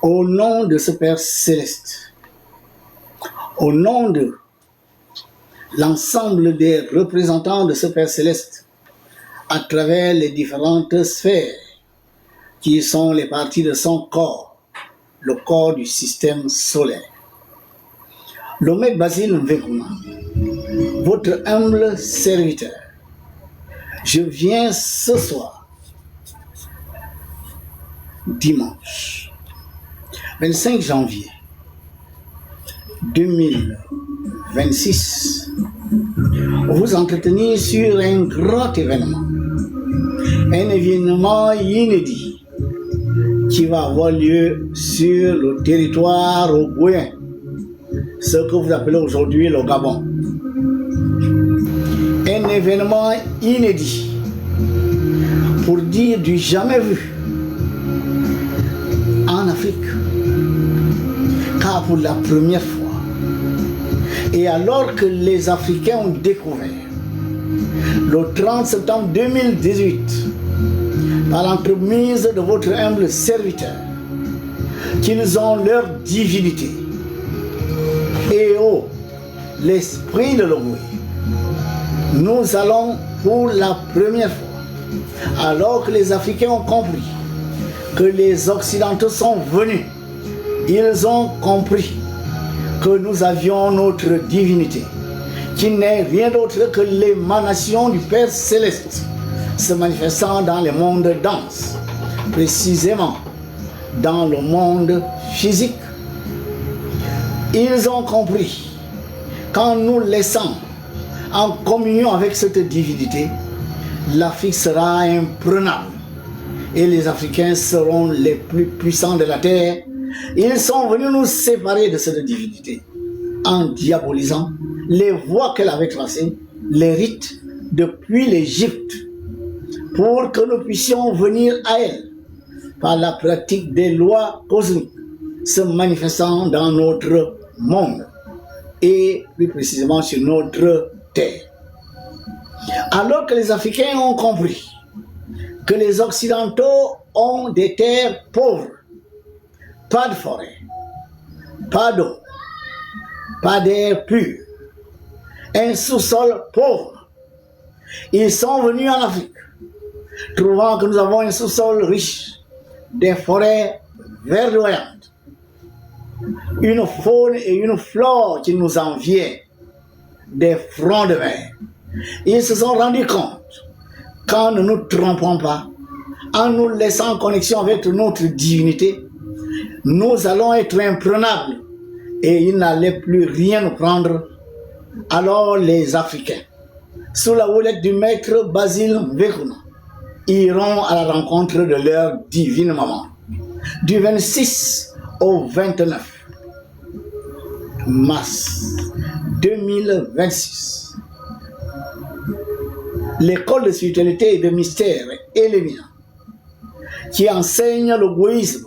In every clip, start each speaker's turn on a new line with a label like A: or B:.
A: Au nom de ce Père céleste, au nom de l'ensemble des représentants de ce Père céleste, à travers les différentes sphères qui sont les parties de son corps, le corps du système solaire. Le maître Basile Mvekuna, votre humble serviteur, je viens ce soir, dimanche 25 janvier 2026, vous entretenir sur un grand événement, un événement inédit qui va avoir lieu sur le territoire ogoouéen, ce que vous appelez aujourd'hui le Gabon. Un événement inédit, pour dire du jamais vu en Afrique, car pour la première fois, et alors que les Africains ont découvert le 30 septembre 2018, par l'entremise de votre humble serviteur, qu'ils ont leur divinité, et oh, l'esprit de l'Ogooué, nous allons pour la première fois, alors que les Africains ont compris que les Occidentaux sont venus, ils ont compris que nous avions notre divinité, qui n'est rien d'autre que l'émanation du Père Céleste, se manifestant dans le monde dense, précisément dans le monde physique. Ils ont compris qu'en nous laissant en communion avec cette divinité, l'Afrique sera imprenable et les Africains seront les plus puissants de la terre. Ils sont venus nous séparer de cette divinité en diabolisant les voies qu'elle avait tracées, les rites depuis l'Égypte, pour que nous puissions venir à elle par la pratique des lois cosmiques se manifestant dans notre monde et plus précisément sur notre terre. Alors que les Africains ont compris que les Occidentaux ont des terres pauvres, pas de forêt, pas d'eau, pas d'air pur, un sous-sol pauvre, ils sont venus en Afrique, trouvant que nous avons un sous-sol riche, des forêts verdoyantes, une faune et une flore qui nous enviaient, des fronts de mer. Ils se sont rendus compte qu'en ne nous trompant pas, en nous laissant en connexion avec notre divinité, nous allons être imprenables et il n'allait plus rien nous prendre. Alors les Africains, sous la houlette du maître Basile Mvekuna, iront à la rencontre de leur divine maman. Du 26 au 29 mars 2026, l'école de spiritualité et de mystère Elémina, qui enseigne l'ogoïsme,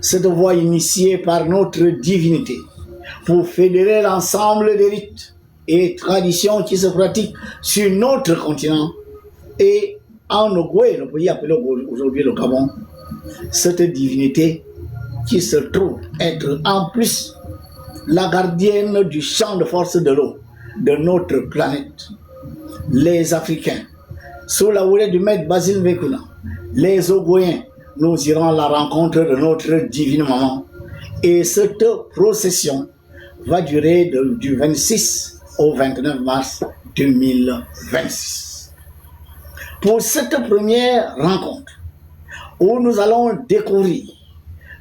A: se voit initiée par notre divinité pour fédérer l'ensemble des rites et traditions qui se pratiquent sur notre continent et en Ogooué, le pays appelé aujourd'hui le Gabon. Cette divinité qui se trouve être en plus la gardienne du champ de force de l'eau de notre planète. Les Africains, sous la houlette du maître Basile Mvekuna, les Ogoouéens, nous irons à la rencontre de notre divine maman. Et cette procession va durer du 26 au 29 mars 2026. Pour cette première rencontre, où nous allons découvrir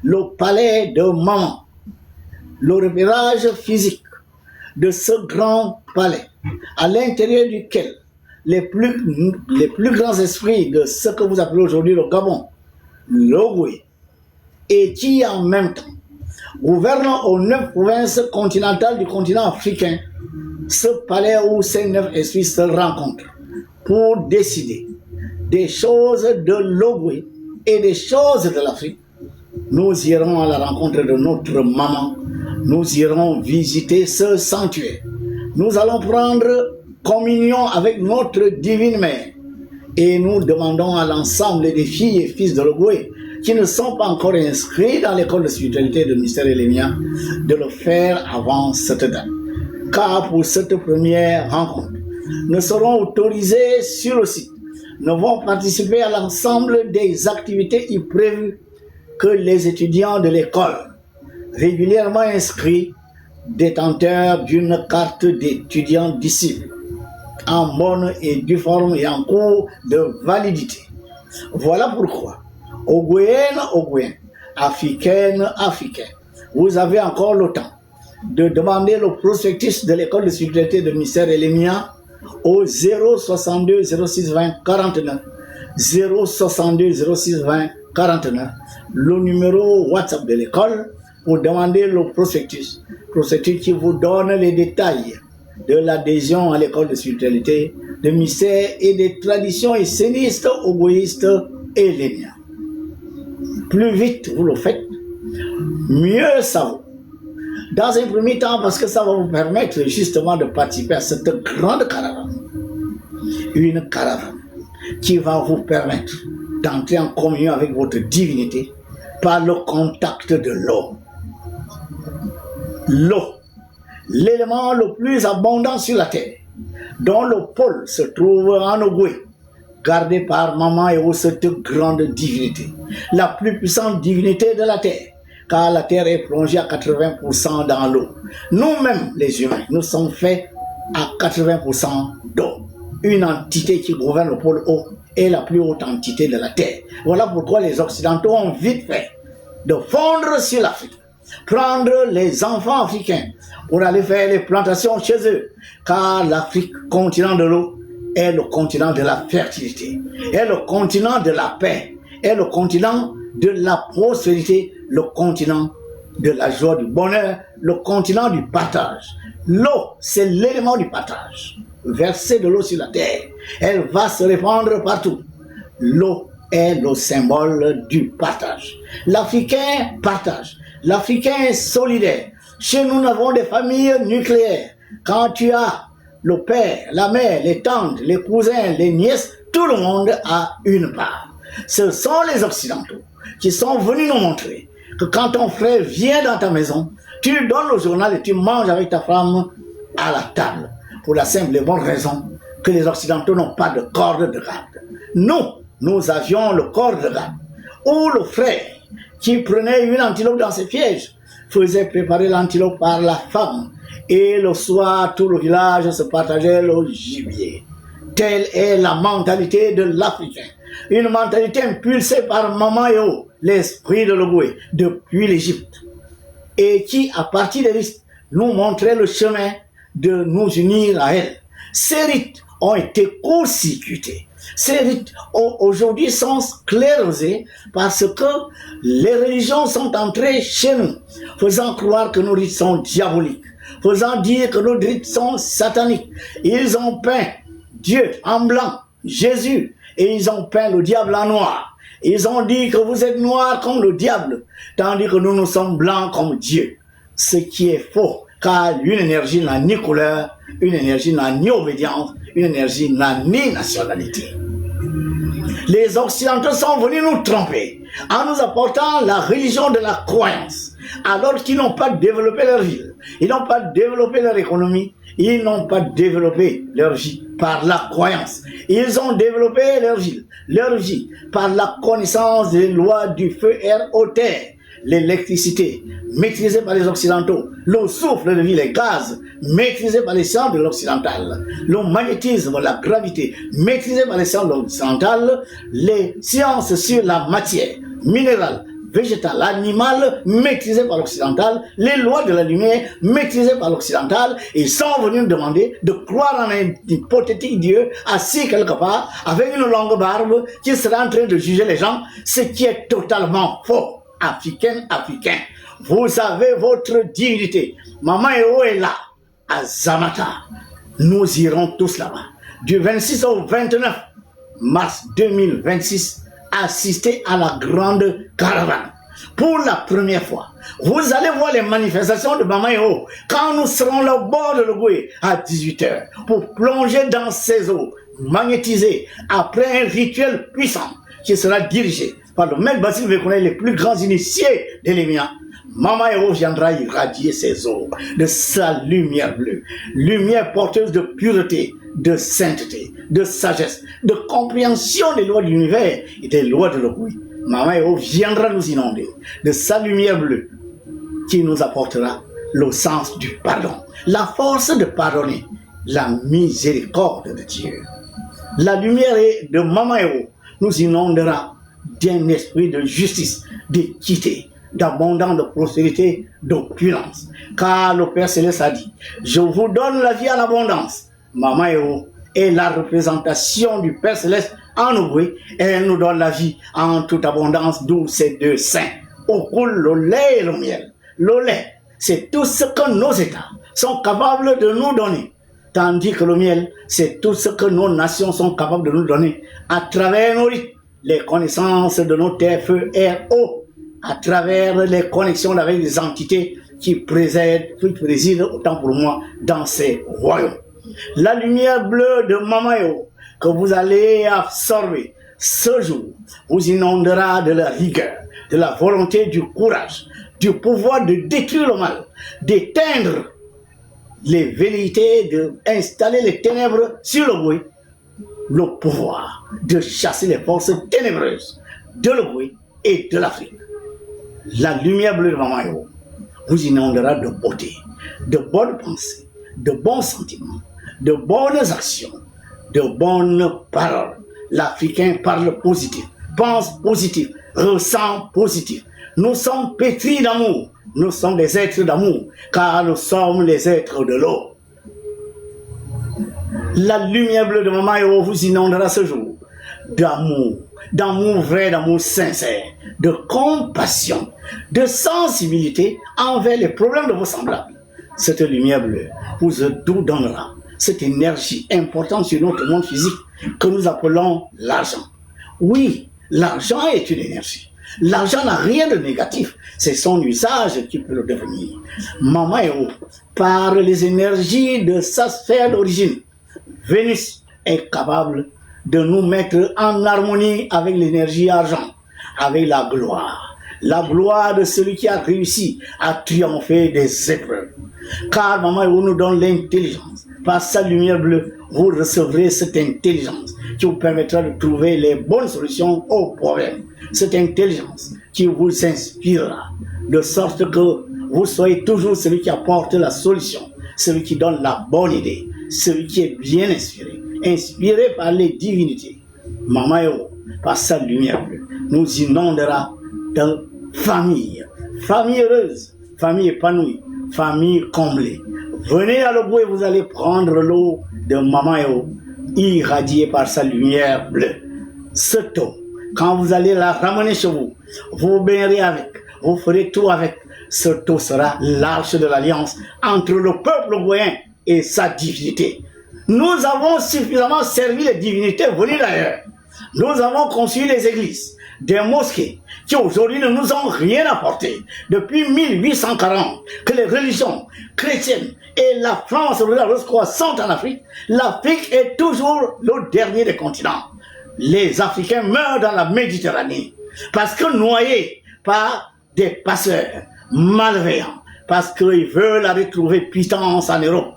A: le palais de maman, le repérage physique de ce grand palais, à l'intérieur duquel les plus grands esprits de ce que vous appelez aujourd'hui le Gabon, l'Ogooué, et qui en même temps gouverne aux 9 provinces continentales du continent africain, ce palais où ces 9 esprits se rencontrent pour décider des choses de l'Ogooué et des choses de l'Afrique. Nous irons à la rencontre de notre maman, nous irons visiter ce sanctuaire, nous allons prendre communion avec notre divine mère et nous demandons à l'ensemble des filles et fils de l'Ogooué qui ne sont pas encore inscrits dans l'école de spiritualité de Mystère Elémia de le faire avant cette date. Car pour cette première rencontre, nous serons autorisés sur le site. Nous vont participer à l'ensemble des activités prévues que les étudiants de l'école, régulièrement inscrits, détenteurs d'une carte d'étudiant disciple, en bonne et due forme et en cours de validité. Voilà pourquoi, Ogoyenne, Africaine, vous avez encore le temps de demander le prospectus de l'école de spiritualité de Mystère Elémia au 062 06 20 49 062 06 20 49, le numéro WhatsApp de l'école pour demander le prospectus qui vous donne les détails de l'adhésion à l'école de spiritualité, de mystère et des traditions essénistes, ogoïstes et léniens. Plus vite vous le faites, mieux ça vaut. Dans un premier temps, parce que ça va vous permettre justement de participer à cette grande caravane. Une caravane qui va vous permettre d'entrer en communion avec votre divinité par le contact de l'eau. L'eau, l'élément le plus abondant sur la terre, dont le pôle se trouve en Ogooué, gardé par Maman Eo, cette grande divinité, la plus puissante divinité de la terre, car la terre est plongée à 80% dans l'eau. Nous-mêmes, les humains, nous sommes faits à 80% d'eau. Une entité qui gouverne le pôle eau est la plus haute entité de la terre. Voilà pourquoi les Occidentaux ont vite fait de fondre sur l'Afrique, prendre les enfants africains pour aller faire les plantations chez eux, car l'Afrique, continent de l'eau, est le continent de la fertilité, est le continent de la paix, est le continent de la prospérité, le continent de la joie, du bonheur, le continent du partage. L'eau, c'est l'élément du partage. Verser de l'eau sur la terre, elle va se répandre partout. L'eau est le symbole du partage. L'Africain partage. L'Africain est solidaire. Chez nous, nous avons des familles nucléaires. Quand tu as le père, la mère, les tantes, les cousins, les nièces, tout le monde a une part. Ce sont les Occidentaux qui sont venus nous montrer que quand ton frère vient dans ta maison, tu lui donnes le journal et tu manges avec ta femme à la table. Pour la simple et bonne raison que les Occidentaux n'ont pas de corde de garde. Nous avions le corps de garde. Ou le frère qui prenait une antilope dans ses pièges faisait préparer l'antilope par la femme. Et le soir, tout le village se partageait le gibier. Telle est la mentalité de l'Africain. Une mentalité impulsée par Maman Eo, l'esprit de l'Ogooué, depuis l'Égypte. Et qui, à partir des rites, nous montrait le chemin de nous unir à elle. Ces rites ont été court-circuités. Ces rites aujourd'hui sont sclérosés parce que les religions sont entrées chez nous, faisant croire que nos rites sont diaboliques, faisant dire que nos rites sont sataniques. Ils ont peint Dieu en blanc, Jésus, et ils ont peint le diable en noir. Ils ont dit que vous êtes noirs comme le diable, tandis que nous sommes blancs comme Dieu. Ce qui est faux. Car une énergie n'a ni couleur, une énergie n'a ni obédience, une énergie n'a ni nationalité. Les Occidentaux sont venus nous tromper en nous apportant la religion de la croyance, alors qu'ils n'ont pas développé leur ville, ils n'ont pas développé leur économie, ils n'ont pas développé leur vie par la croyance. Ils ont développé leur vie par la connaissance des lois du feu, air, eau, terre. L'électricité, maîtrisée par les Occidentaux, le souffle de vie, les gaz, maîtrisé par les sciences de l'occidental, le magnétisme, la gravité, maîtrisé par les sciences de l'occidental, les sciences sur la matière, minérale, végétale, animale, maîtrisées par l'occidental, les lois de la lumière, maîtrisées par l'occidental, ils sont venus nous demander de croire en un hypothétique Dieu assis quelque part, avec une longue barbe, qui sera en train de juger les gens, ce qui est totalement faux. Africain, vous avez votre divinité. Maman Eo est là, à Zamata. Nous irons tous là-bas. Du 26 au 29 mars 2026, assister à la grande caravane. Pour la première fois, vous allez voir les manifestations de Maman Eo quand nous serons là au bord de l'Ogooué à 18h pour plonger dans ces eaux magnétisées après un rituel puissant qui sera dirigé Pardon, Maître Basile veut connaître les plus grands initiés de l'Émia. Maman Héros viendra irradier ses eaux de sa lumière bleue, lumière porteuse de pureté, de sainteté, de sagesse, de compréhension des lois de l'univers et des lois de l'Ogoui. Maman Héros viendra nous inonder de sa lumière bleue qui nous apportera le sens du pardon, la force de pardonner, la miséricorde de Dieu. La lumière de Maman Héros nous inondera d'un esprit de justice, d'équité, d'abondance, de prospérité, d'opulence. Car le Père Céleste a dit, je vous donne la vie en abondance. Maman Héros est la représentation du Père Céleste en nous, et elle nous donne la vie en toute abondance, d'où ces deux saints. Où coule le lait et le miel. Le lait, c'est tout ce que nos États sont capables de nous donner. Tandis que le miel, c'est tout ce que nos nations sont capables de nous donner à travers nos rites, les connaissances de nos TFERO, à travers les connexions avec les entités qui président autant pour moi dans ces royaumes. La lumière bleue de Maman Héros que vous allez absorber ce jour vous inondera de la rigueur, de la volonté, du courage, du pouvoir de détruire le mal, d'éteindre les velléités, d'installer les ténèbres sur le bruit, le pouvoir de chasser les forces ténébreuses de l'Ogooué et de l'Afrique. La lumière bleue de Maman Héros vous inondera de beauté, de bonnes pensées, de bons sentiments, de bonnes actions, de bonnes paroles. L'Africain parle positif, pense positif, ressent positif. Nous sommes pétris d'amour, nous sommes des êtres d'amour, car nous sommes les êtres de l'eau. La lumière bleue de Maman Héros vous inondera ce jour d'amour, d'amour vrai, d'amour sincère, de compassion, de sensibilité envers les problèmes de vos semblables. Cette lumière bleue vous donnera cette énergie importante sur notre monde physique que nous appelons l'argent. Oui, l'argent est une énergie. L'argent n'a rien de négatif, c'est son usage qui peut le devenir. Maman Héros, par les énergies de sa sphère d'origine, Vénus est capable de nous mettre en harmonie avec l'énergie argent, avec la gloire de celui qui a réussi à triompher des épreuves. Car Maman Héros nous donne l'intelligence. Par sa lumière bleue, vous recevrez cette intelligence qui vous permettra de trouver les bonnes solutions aux problèmes. Cette intelligence qui vous inspirera, de sorte que vous soyez toujours celui qui apporte la solution, celui qui donne la bonne idée, celui qui est bien inspiré par les divinités. Maman Héros, par sa lumière bleue, nous inondera de famille heureuse, famille épanouie, famille comblée. Venez à l'Ogooué, vous allez prendre l'eau de Maman Héros, irradiée par sa lumière bleue. Cette eau, quand vous allez la ramener chez vous, vous baignerez avec, vous ferez tout avec. Cette eau sera l'arche de l'alliance entre le peuple ogoouéen et sa divinité. Nous avons suffisamment servi les divinités venues d'ailleurs. Nous avons construit des églises, des mosquées, qui aujourd'hui ne nous ont rien apporté. Depuis 1840, que les religions chrétiennes et la France croissante en Afrique, l'Afrique est toujours le dernier des continents. Les Africains meurent dans la Méditerranée parce que noyés par des passeurs malveillants, parce qu'ils veulent retrouver puissance en Europe,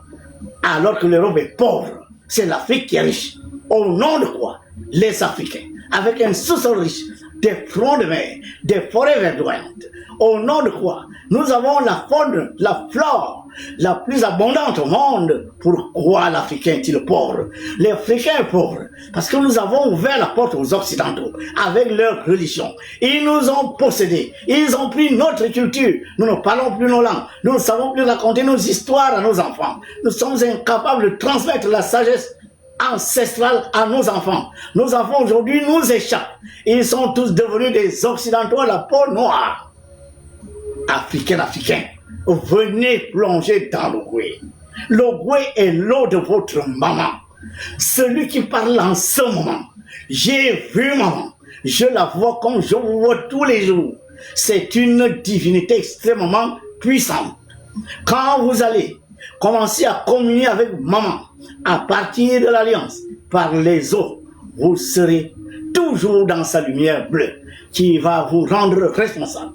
A: alors que l'Europe est pauvre. C'est l'Afrique qui est riche. Au nom de quoi les Africains, avec un sous-sol riche, des fronts de mer, des forêts verdoyantes, au nom de quoi nous avons la faune, la flore la plus abondante au monde. Pourquoi l'Africain est-il pauvre? L'Africain est pauvre parce que nous avons ouvert la porte aux Occidentaux avec leur religion. Ils nous ont possédés, ils ont pris notre culture, nous ne parlons plus nos langues, nous ne savons plus raconter nos histoires à nos enfants. Nous sommes incapables de transmettre la sagesse ancestrale à nos enfants. Nos enfants aujourd'hui nous échappent. Ils sont tous devenus des Occidentaux à la peau noire. Africains, venez plonger dans l'Ogooué. L'Ogooué est l'eau de votre maman. Celui qui parle en ce moment, j'ai vu maman, je la vois comme je vous vois tous les jours. C'est une divinité extrêmement puissante. Quand vous allez commencer à communier avec maman, à partir de l'alliance, par les eaux, vous serez toujours dans sa lumière bleue, qui va vous rendre responsable,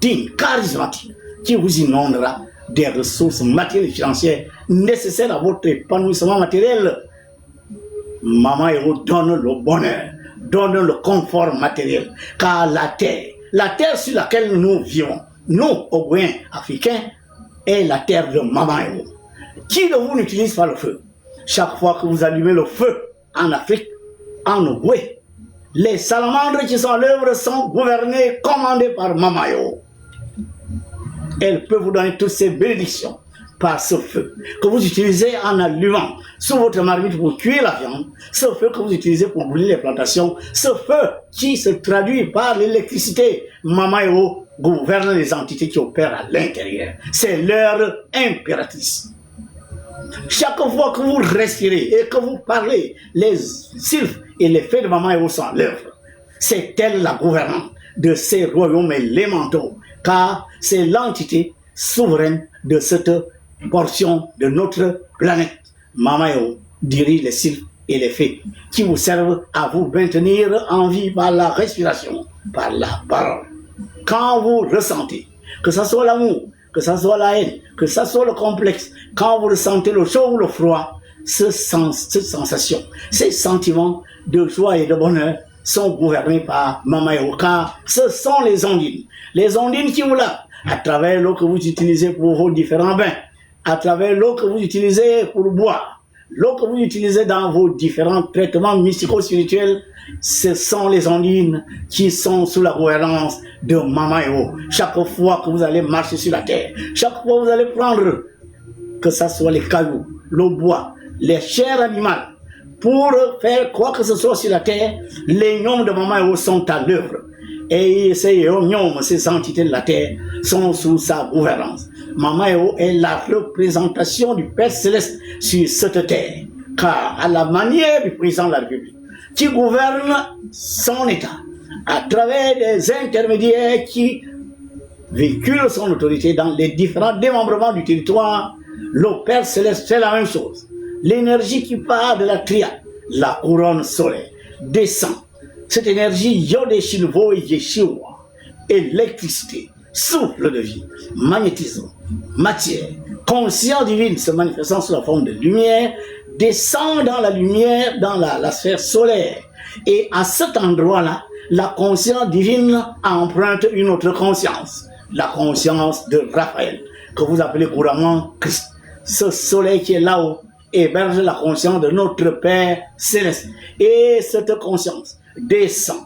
A: digne, charismatique, qui vous inondera des ressources matérielles et financières nécessaires à votre épanouissement matériel. Maman Héros donne le bonheur, donne le confort matériel, car la terre sur laquelle nous vivons, nous, Ogoïens africains, est la terre de Maman Héros. Qui de vous n'utilise pas le feu? Chaque fois que vous allumez le feu en Afrique, en Ogoï, les salamandres qui sont à l'œuvre sont gouvernés, commandés par Maman Héros. Elle peut vous donner toutes ces bénédictions par ce feu que vous utilisez en allumant sur votre marmite pour cuire la viande, ce feu que vous utilisez pour brûler les plantations, ce feu qui se traduit par l'électricité. Maman Héros gouverne les entités qui opèrent à l'intérieur. C'est leur impératrice. Chaque fois que vous respirez et que vous parlez, les sylphes et les fées de Maman Héros sont à l'œuvre. C'est elle la gouvernante de ces royaumes élémentaux, car c'est l'entité souveraine de cette portion de notre planète. Maman Héros dirige les sylphes et les fées qui vous servent à vous maintenir en vie par la respiration, par la parole. Quand vous ressentez, que ce soit l'amour, que ce soit la haine, que ce soit le complexe, quand vous ressentez le chaud ou le froid, cette sensation, ces sentiments de joie et de bonheur sont gouvernés par Maman Héros, car ce sont les ondines. Les ondines qui vous lavent à travers l'eau que vous utilisez pour vos différents bains, à travers l'eau que vous utilisez pour boire, l'eau que vous utilisez dans vos différents traitements mystico-spirituels. Ce sont les ondines qui sont sous la gouvernance de Maman Héros. Chaque fois que vous allez marcher sur la terre, chaque fois que vous allez prendre, que ce soit les cailloux, le bois, les chairs animales, pour faire quoi que ce soit sur la terre, les gnomes de Maman Héros sont à l'œuvre. Et ces gnomes, ces entités de la terre, sont sous sa gouvernance. Maman Héros est la représentation du Père Céleste sur cette terre. Car à la manière du président de la République, qui gouverne son État, à travers des intermédiaires qui véhiculent son autorité dans les différents démembrements du territoire, le Père Céleste fait la même chose. L'énergie qui part de la triade, la couronne solaire, descend. Cette énergie, Yodé Shinvo Yeshua, électricité, souffle de vie, magnétisme, matière, conscience divine se manifestant sous la forme de lumière, descend dans la lumière, dans la sphère solaire. Et à cet endroit-là, la conscience divine emprunte une autre conscience, la conscience de Raphaël, que vous appelez couramment Christ. Ce soleil qui est là-haut héberge la conscience de notre Père Céleste. Et cette conscience descend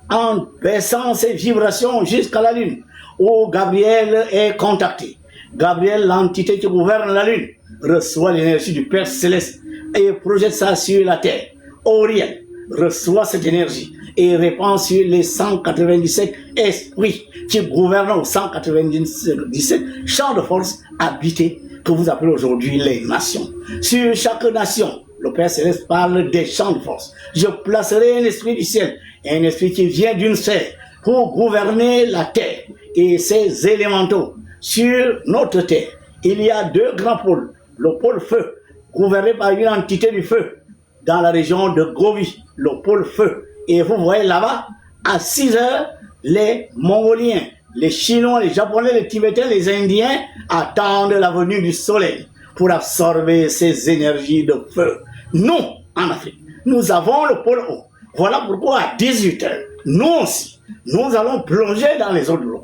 A: en baissant ses vibrations jusqu'à la Lune, où Gabriel est contacté. Gabriel, l'entité qui gouverne la Lune, reçoit l'énergie du Père Céleste et projette ça sur la Terre. Oriel reçoit cette énergie et répand sur les 197 esprits qui gouvernent aux 197 champs de force habités que vous appelez aujourd'hui les nations. Sur chaque nation, le Père Céleste parle des champs de force. Je placerai un esprit du ciel, un esprit qui vient d'une sphère pour gouverner la terre et ses élémentaux. Sur notre terre, il y a deux grands pôles. Le pôle feu, gouverné par une entité du feu, dans la région de Gobi, le pôle feu. Et vous voyez là-bas, à 6 heures, les Mongoliens, les Chinois, les Japonais, les Tibétains, les Indiens attendent la venue du soleil pour absorber ces énergies de feu. Nous, en Afrique, nous avons le pôle haut. Voilà pourquoi à 18 heures, nous aussi, nous allons plonger dans les eaux de l'eau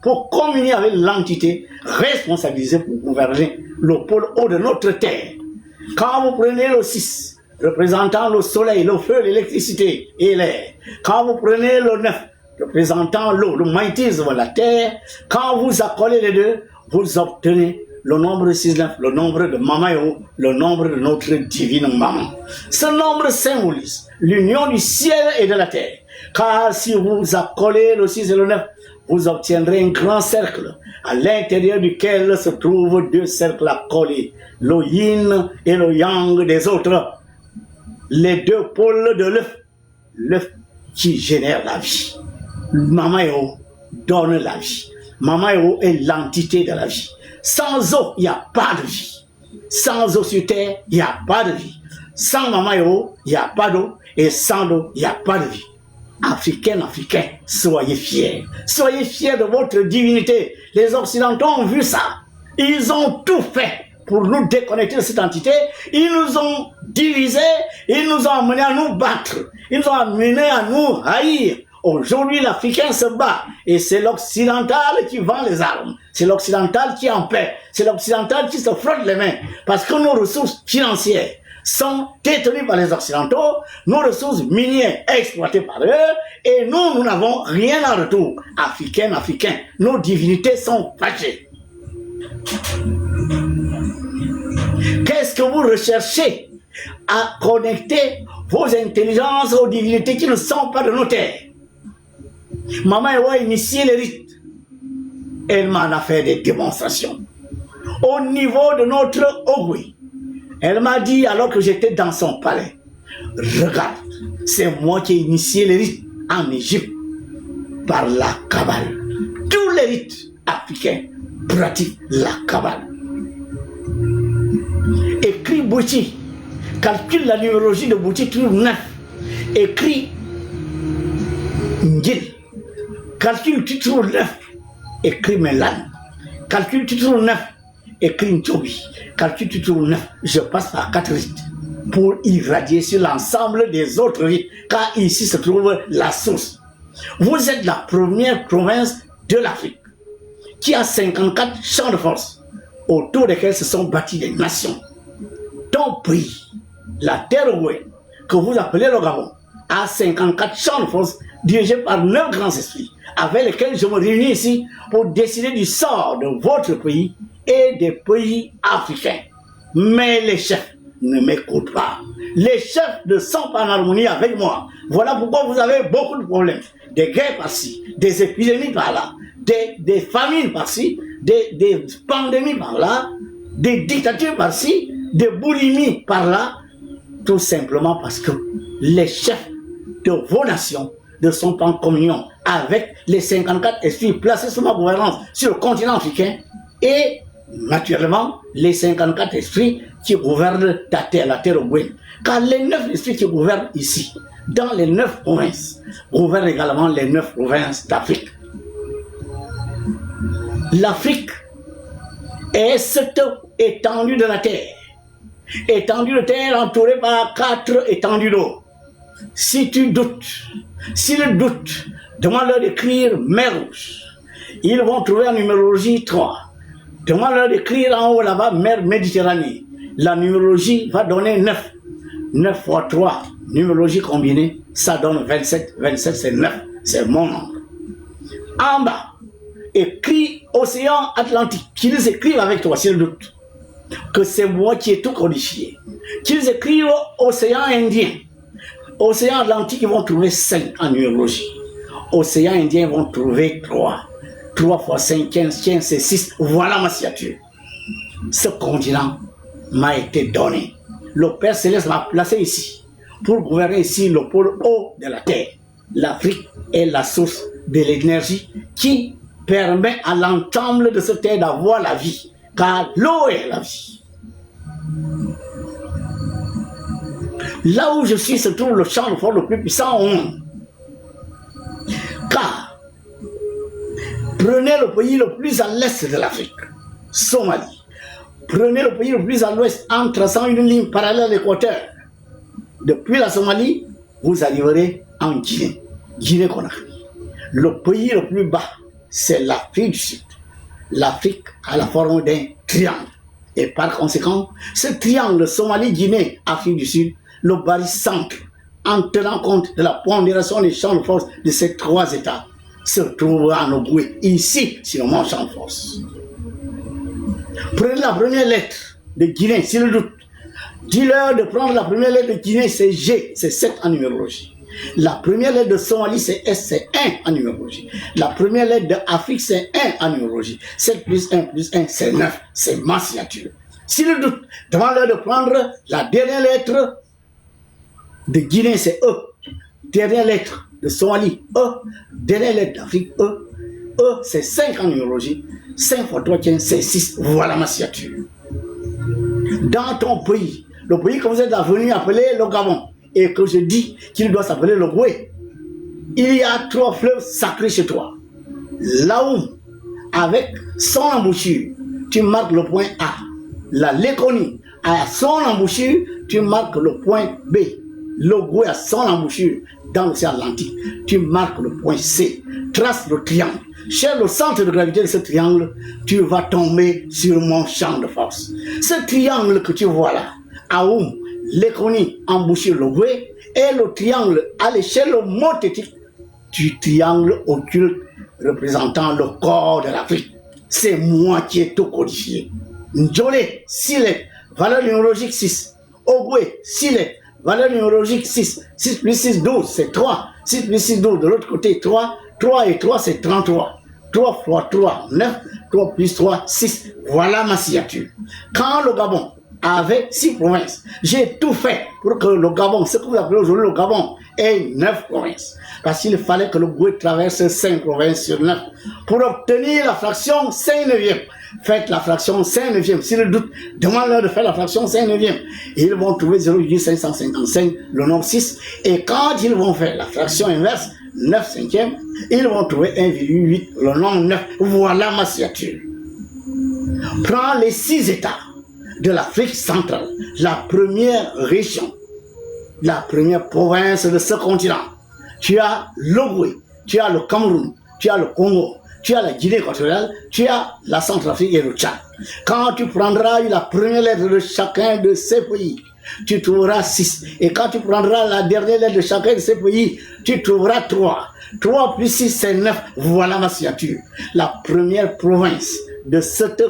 A: pour communier avec l'entité responsabilisée pour gouverner le pôle haut de notre terre. Quand vous prenez le 6, représentant le soleil, le feu, l'électricité et l'air, quand vous prenez le 9, représentant l'eau, le magnétisme, la terre, quand vous accolez les deux, vous obtenez le nombre 6-9, le nombre de Maman Héros, le nombre de notre divine maman. Ce nombre symbolise l'union du ciel et de la terre. Car si vous accolez le 6 et le 9, vous obtiendrez un grand cercle à l'intérieur duquel se trouvent deux cercles accolés, le yin et le yang des autres, les deux pôles de l'œuf qui génère la vie. Maman Héros donne la vie. Maman Héros est l'entité de la vie. Sans eau, il n'y a pas de vie. Sans eau sur terre, il n'y a pas de vie. Sans Maman Héros, il n'y a pas d'eau. Et sans eau, il n'y a pas de vie. Africains, soyez fiers. Soyez fiers de votre divinité. Les Occidentaux ont vu ça. Ils ont tout fait pour nous déconnecter de cette entité. Ils nous ont divisés, ils nous ont amenés à nous battre. Ils nous ont amenés à nous haïr. Aujourd'hui, l'Africain se bat. Et c'est l'Occidental qui vend les armes. C'est l'Occidental qui en paie. C'est l'Occidental qui se frotte les mains. Parce que nos ressources financières sont détenues par les Occidentaux, nos ressources minières exploitées par eux, et nous n'avons rien en retour. Africains, nos divinités sont fâchées. Qu'est-ce que vous recherchez? À connecter vos intelligences aux divinités qui ne sont pas de nos terres. Maman a initié les rites. Elle m'en a fait des démonstrations. Au niveau de notre Ogui, elle m'a dit alors que j'étais dans son palais, regarde, c'est moi qui ai initié les rites en Égypte par la Kabbale. Tous les rites africains pratiquent la Kabbale. Écrit Bouti, calcule la numérologie de Bouti, trouve 9. Écrit Ngil, calcule tu trouves 9. Écrit Melan, calcule tu trouves 9. Écrit Nchobi, calcule tu trouves 9. Je passe par 4 rites pour irradier sur l'ensemble des autres rites, car ici se trouve la source. Vous êtes la première province de l'Afrique qui a 54 champs de force autour desquels se sont bâties des nations. Ton pays, la terre Ogooué, que vous appelez le Gabon, a 54 champs de force dirigés par 9 grands esprits, avec lesquels je me réunis ici pour décider du sort de votre pays et des pays africains. Mais les chefs ne m'écoutent pas. Les chefs ne sont pas en harmonie avec moi. Voilà pourquoi vous avez beaucoup de problèmes. Des guerres par-ci, des épidémies par-là, des famines par-ci, des pandémies par-là, des dictatures par-ci, des boulimies par-là, tout simplement parce que les chefs de vos nations ne sont pas en communion avec les 54 esprits placés sous ma gouvernance sur le continent africain et naturellement les 54 esprits qui gouvernent la terre Ogooué. Car les 9 esprits qui gouvernent ici, dans les 9 provinces, gouvernent également les 9 provinces d'Afrique. L'Afrique est cette étendue de la terre. Étendue de terre entourée par 4 étendues d'eau. Si tu doutes, s'ils doutent, demande-leur d'écrire mer Rouge. Ils vont trouver en numérologie 3. Demande-leur d'écrire en haut là-bas mer Méditerranée. La numérologie va donner 9. 9 fois 3, numérologie combinée, ça donne 27. 27 c'est 9, c'est mon nombre. En bas, écrit Océan Atlantique, qu'ils écrivent avec toi s'ils doutent que c'est moi qui ai tout codifié. Qu'ils écrivent Océan Indien. Océan Atlantique, ils vont trouver 5 en numérologie. Océan Indien, ils vont trouver 3. 3 fois 5, 15, 15, c'est 6. Voilà ma signature. Ce continent m'a été donné. Le Père Céleste m'a placé ici pour gouverner ici le pôle haut de la terre. L'Afrique est la source de l'énergie qui permet à l'ensemble de cette terre d'avoir la vie. Car l'eau est la vie. Là où je suis se trouve le champ de force le plus puissant au monde. Car prenez le pays le plus à l'est de l'Afrique, Somalie. Prenez le pays le plus à l'ouest en traçant une ligne parallèle à l'équateur. Depuis la Somalie, vous arriverez en Guinée, Guinée-Conakry. Le pays le plus bas, c'est l'Afrique du Sud. L'Afrique a la forme d'un triangle. Et par conséquent, ce triangle Somalie-Guinée, Afrique du Sud, le barycentre, en tenant compte de la pondération des champs de force de ces 3 États, se trouvera en Ogooué, ici, sur mon champ de force. Prenez la première lettre de Guinée, s'ils doutent. Dis-leur de prendre la première lettre de Guinée, c'est G, c'est 7 en numérologie. La première lettre de Somalie, c'est S, c'est 1 en numérologie. La première lettre de Afrique, c'est 1 en numérologie. 7 plus 1 plus 1, c'est 9. C'est ma signature. S'ils doutent, demande-leur de prendre la dernière lettre de Guinée, c'est E. Dernière lettre de Somalie, E. Dernière lettre d'Afrique, E. E, c'est 5 en numérologie. 5 fois 3, 15, c'est 6. Voilà ma signature. Dans ton pays, le pays que vous êtes venu appeler le Gabon, et que je dis qu'il doit s'appeler le Goué, il y a 3 fleuves sacrés chez toi. Là où, avec son embouchure, tu marques le point A. La Laconie, à son embouchure, tu marques le point B. L'Ogooué à son embouchure dans l'océan Atlantique, tu marques le point C. Trace le triangle. Cherche le centre de gravité de ce triangle, tu vas tomber sur mon champ de force. Ce triangle que tu vois là, à Oum, Laconie, embouchure l'Ogooué, est le triangle à l'échelle mothétique du triangle occulte représentant le corps de l'Afrique. C'est moi qui ai tout codifié. Ndjolé, 6 lettres, valeur numérologique 6. Ogooué, 6 lettres, valeur numérologique 6. 6 plus 6, 12, c'est 3. 6 plus 6, 12, de l'autre côté 3. 3 et 3, c'est 33. 3 fois 3, 9. 3 plus 3, 6. Voilà ma signature. Quand le Gabon avait 6 provinces, j'ai tout fait pour que le Gabon, ce que vous appelez aujourd'hui le Gabon, ait 9 provinces. Parce qu'il fallait que le Goué traverse 5 provinces sur 9 pour obtenir la fraction 5/9. Faites la fraction 5/9. S'ils le doute, demande-leur de faire la fraction 5/9. Ils vont trouver 0,555, le nombre 6. Et quand ils vont faire la fraction inverse, 9/5, ils vont trouver 1,8, le nombre 9. Voilà ma signature. Prends les 6 États de l'Afrique centrale, la première région, la première province de ce continent. Tu as l'Ogooué, tu as le Cameroun, tu as le Congo, tu as la Guinée équatoriale, tu as la Centrafrique et le Tchad. Quand tu prendras la première lettre de chacun de ces pays, tu trouveras 6. Et quand tu prendras la dernière lettre de chacun de ces pays, tu trouveras 3. 3 plus 6, c'est 9. Voilà ma signature. La première province de cette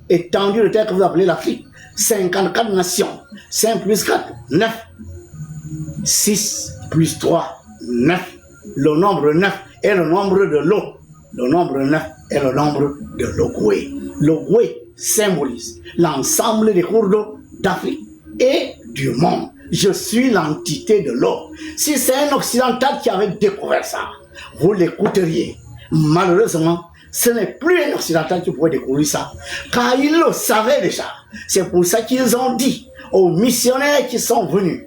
A: étendue de terre que vous appelez l'Afrique. 54 nations. 5 plus 4, 9. 6 plus 3, 9. Le nombre 9 est le nombre de l'eau. Le nombre 9 est le nombre de l'Ogooué. L'Ogooué symbolise l'ensemble des cours d'eau d'Afrique et du monde. Je suis l'entité de l'eau. Si c'est un occidental qui avait découvert ça, vous l'écouteriez. Malheureusement, ce n'est plus un occidental qui pouvait découvrir ça, car ils le savaient déjà. C'est pour ça qu'ils ont dit aux missionnaires qui sont venus,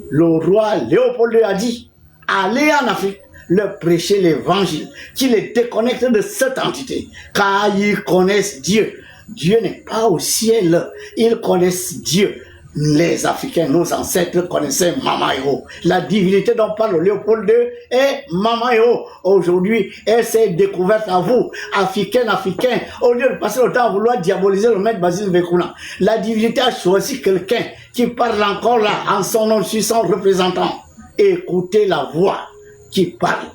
A: le roi Léopold II a dit, allez en Afrique, leur prêcher l'évangile, qui les déconnecte de cette entité, car ils connaissent Dieu. Dieu n'est pas au ciel, ils connaissent Dieu. Les Africains, nos ancêtres connaissaient Mamaïo. La divinité dont parle Léopold II est Mamaïo. Aujourd'hui, elle s'est découverte à vous, Africains. Au lieu de passer le temps à vouloir diaboliser le maître Basile Bekuna, la divinité a choisi quelqu'un qui parle encore là, en son nom, sur son représentant. Écoutez la voix qui parle.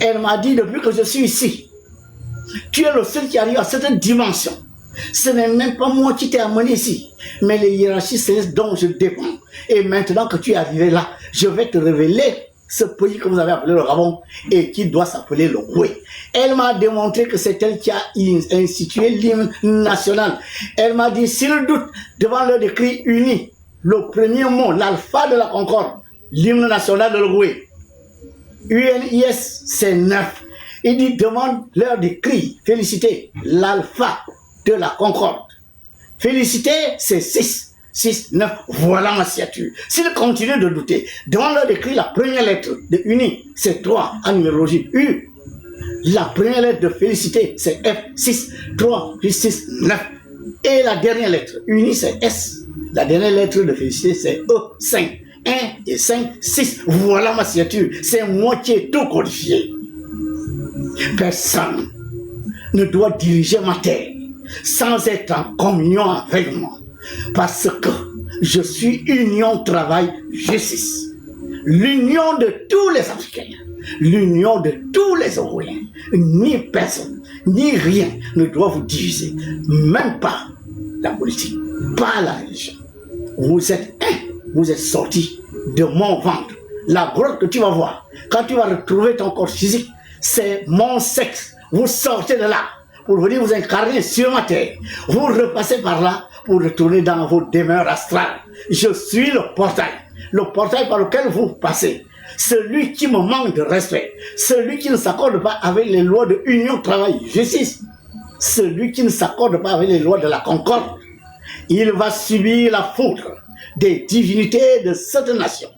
A: Elle m'a dit, depuis que je suis ici, tu es le seul qui arrive à cette dimension. Ce n'est même pas moi qui t'ai amené ici, mais les hiérarchies célestes dont je dépends. Et maintenant que tu es arrivé là, je vais te révéler ce pays que vous avez appelé le Gabon et qui doit s'appeler le Goué. Elle m'a démontré que c'est elle qui a institué l'hymne national. Elle m'a dit, s'il doute devant le décret uni, le premier mot, l'alpha de la concorde, l'hymne national de l'Ogooué, UNIS, c'est 9. Il dit, demande leur décrit, félicité, l'alpha de la concorde. Félicité, c'est 6. 6, 9, voilà ma signature. S'ils continuent de douter, demande leur décrit la première lettre de uni, c'est 3 en numérologie. U. La première lettre de félicité, c'est F, 6. 3 plus 6, 9. Et la dernière lettre, uni, c'est S. La dernière lettre de félicité, c'est E, 5. 1 et 5, 6. Voilà ma signature. C'est moi qui ai tout codifié. Personne ne doit diriger ma terre sans être en communion avec moi. Parce que je suis union, travail, justice. L'union de tous les Africains. L'union de tous les Ogoouéens. Ni personne, ni rien ne doit vous diviser. Même pas la politique, pas la religion. Vous êtes un. Vous êtes sortis de mon ventre. La grotte que tu vas voir, quand tu vas retrouver ton corps physique, c'est mon sexe. Vous sortez de là pour venir vous incarner sur ma terre. Vous repassez par là pour retourner dans vos demeures astrales. Je suis le portail par lequel vous passez. Celui qui me manque de respect, celui qui ne s'accorde pas avec les lois de union, travail, justice, celui qui ne s'accorde pas avec les lois de la concorde, il va subir la foudre des divinités de cette nation.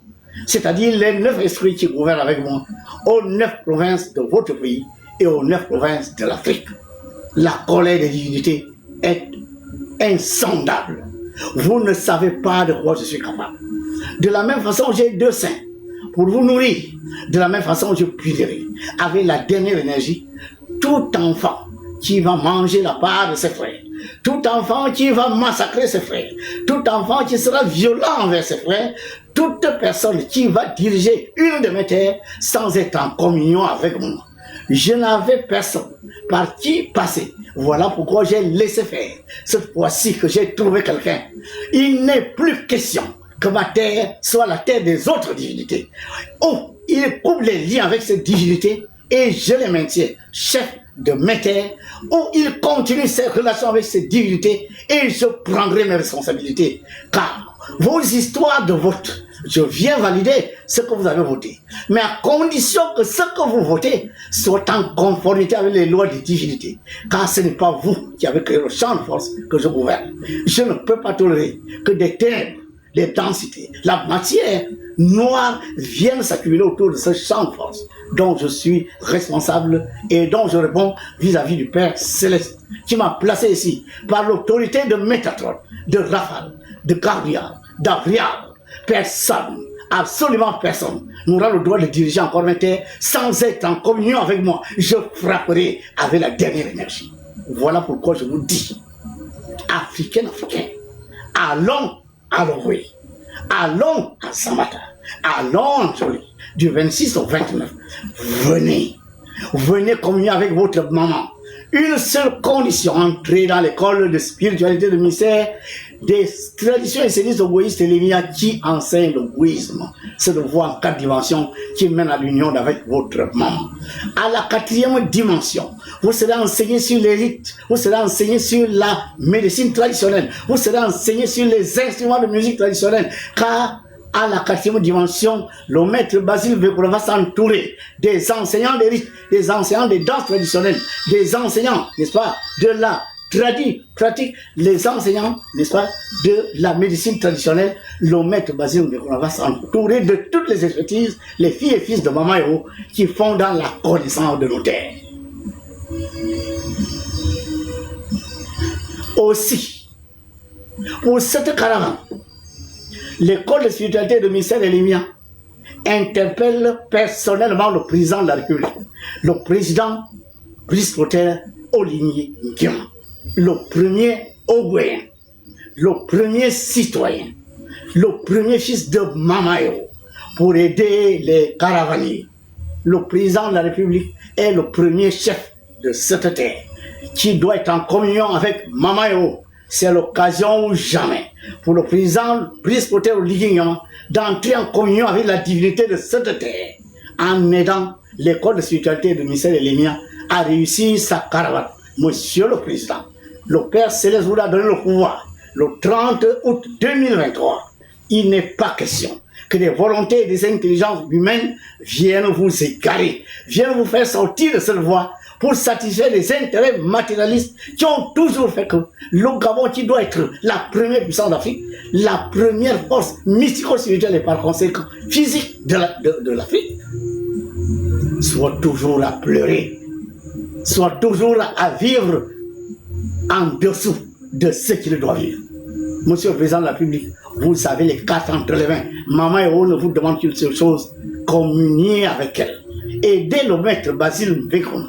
A: c'est-à-dire les 9 esprits qui gouvernent avec moi, aux 9 provinces de votre pays et aux 9 provinces de l'Afrique. La colère des divinités est insondable. Vous ne savez pas de quoi je suis capable. De la même façon, j'ai 2 seins pour vous nourrir. De la même façon, je punirai avec la dernière énergie tout enfant qui va manger la part de ses frères, tout enfant qui va massacrer ses frères, tout enfant qui sera violent envers ses frères, toute personne qui va diriger une de mes terres sans être en communion avec moi. Je n'avais personne par qui passer. Voilà pourquoi j'ai laissé faire. Cette fois-ci que j'ai trouvé quelqu'un, il n'est plus question que ma terre soit la terre des autres divinités. Oh, il coupe les liens avec ces divinités et je les maintiens chef de mes terres, ou il continue ses relations avec ces divinités et je prendrai mes responsabilités. Car vos histoires de vote, je viens valider ce que vous avez voté, mais à condition que ce que vous votez soit en conformité avec les lois des divinités. Car ce n'est pas vous qui avez créé le champ de force que je gouverne. Je ne peux pas tolérer que des ténèbres, les densités, la matière noire viennent s'accumuler autour de ce champ de force dont je suis responsable et dont je réponds vis-à-vis du Père Céleste qui m'a placé ici par l'autorité de Métatron, de Raphaël, de Gabriel, d'Avrial. Personne, absolument personne, n'aura le droit de diriger encore ma terre sans être en communion avec moi. Je frapperai avec la dernière énergie. Voilà pourquoi je vous dis, Africains, allons à Loré, allons à Samata, allons à Joli, du 26 au 29. Venez communier avec votre maman. Une seule condition, entrer dans l'école de spiritualité de mystère des traditions et services égoïstes et lémiens qui enseignent l'égoïsme. C'est de voir en 4 dimensions qui mènent à l'union avec votre maman. À la 4e dimension, vous serez enseigné sur les rites, vous serez enseigné sur la médecine traditionnelle, vous serez enseigné sur les instruments de musique traditionnelle, car à la 4e dimension, le maître Basile Vécoula va s'entourer des enseignants des rites, des enseignants des danses traditionnelles, des enseignants, n'est-ce pas, de la pratique, les enseignants, n'est-ce pas, de la médecine traditionnelle. Le maître Basile Vécoula va s'entourer de toutes les expertises, les filles et fils de Maman Héros qui font dans la connaissance de nos terres. Aussi, pour cette caravane, l'école de spiritualité de mystère et Lémia interpelle personnellement le président de la République, le président Brice Clotaire Oligny Nguema, le premier Ogoyen, le premier citoyen, le premier fils de Mamayo, pour aider les caravaniers. Le président de la République est le premier chef de cette terre qui doit être en communion avec Mamayo. C'est l'occasion ou jamais pour le président Brice Clotaire Oligny Nguema d'entrer en communion avec la divinité de cette terre en aidant l'école de spiritualité de Michel et Lémia à réussir sa caravane. Monsieur le Président, le Père Céleste vous a donné le pouvoir le 30 août 2023. Il n'est pas question que des volontés et des intelligences humaines viennent vous égarer, viennent vous faire sortir de cette voie pour satisfaire les intérêts matérialistes qui ont toujours fait que le Gabon, qui doit être la première puissance d'Afrique, la première force mystico-spirituelle et par conséquent physique de l'Afrique, soit toujours à pleurer, soit toujours à vivre en dessous de ce qu'il doit vivre. Monsieur le Président de la République, vous avez les cartes entre les mains. Maman Héros ne vous demande qu'une seule chose, communier avec elle. Aidez le maître Basile Vécoula,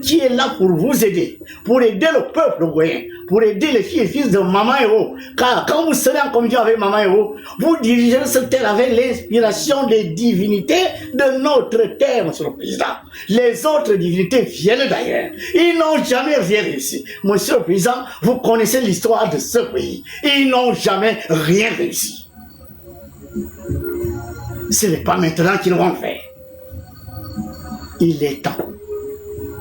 A: qui est là pour vous aider, pour aider le peuple goyen, pour aider les filles et fils de Maman Héros. Car quand vous serez en communion avec Maman Héros, vous dirigerez cette terre avec l'inspiration des divinités de notre terre, Monsieur le Président. Les autres divinités viennent d'ailleurs. Ils n'ont jamais rien réussi. Monsieur le Président, vous connaissez l'histoire de ce pays. Ils n'ont jamais rien réussi. Ce n'est pas maintenant qu'ils vont le faire. Il est temps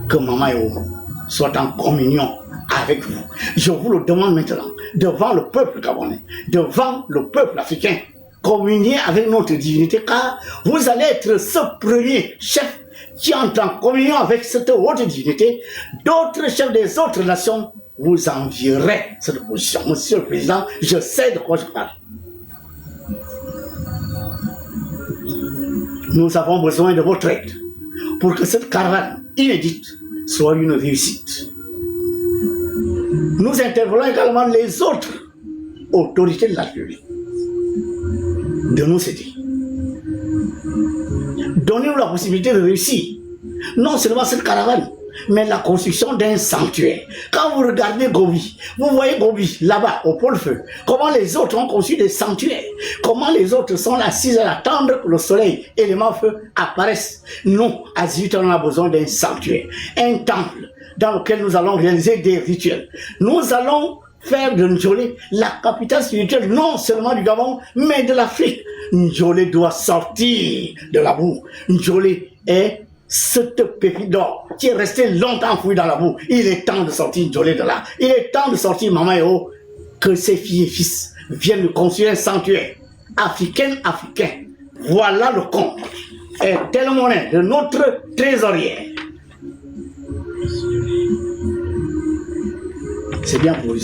A: que Maman Héros soit en communion avec vous. Je vous le demande maintenant, devant le peuple gabonais, devant le peuple africain, communiez avec notre divinité, car vous allez être ce premier chef qui entre en communion avec cette haute divinité. D'autres chefs des autres nations vous envieraient cette position. Monsieur le Président, je sais de quoi je parle. Nous avons besoin de votre aide pour que cette caravane inédite soit une réussite. Nous interpellons également les autres autorités de la République de nous aider. Donnez-nous la possibilité de réussir, non seulement cette caravane, mais la construction d'un sanctuaire. Quand vous regardez Gobi, vous voyez Gobi là-bas au pôle feu, comment les autres ont construit des sanctuaires, comment les autres sont assis à attendre que le soleil et les feu apparaissent. Nous, à Zut, on a besoin d'un sanctuaire, un temple dans lequel nous allons réaliser des rituels. Nous allons faire de Njolé la capitale spirituelle, non seulement du Gabon, mais de l'Afrique. Njolé doit sortir de la boue. Njolé est cette pépite d'or qui est restée longtemps enfouie dans la boue. Il est temps de sortir Njolé de là. Il est temps de sortir Mama Eo, que ses filles et fils viennent construire un sanctuaire africain. Voilà le compte. Et tel monnaie de notre trésorier. C'est bien pour vous,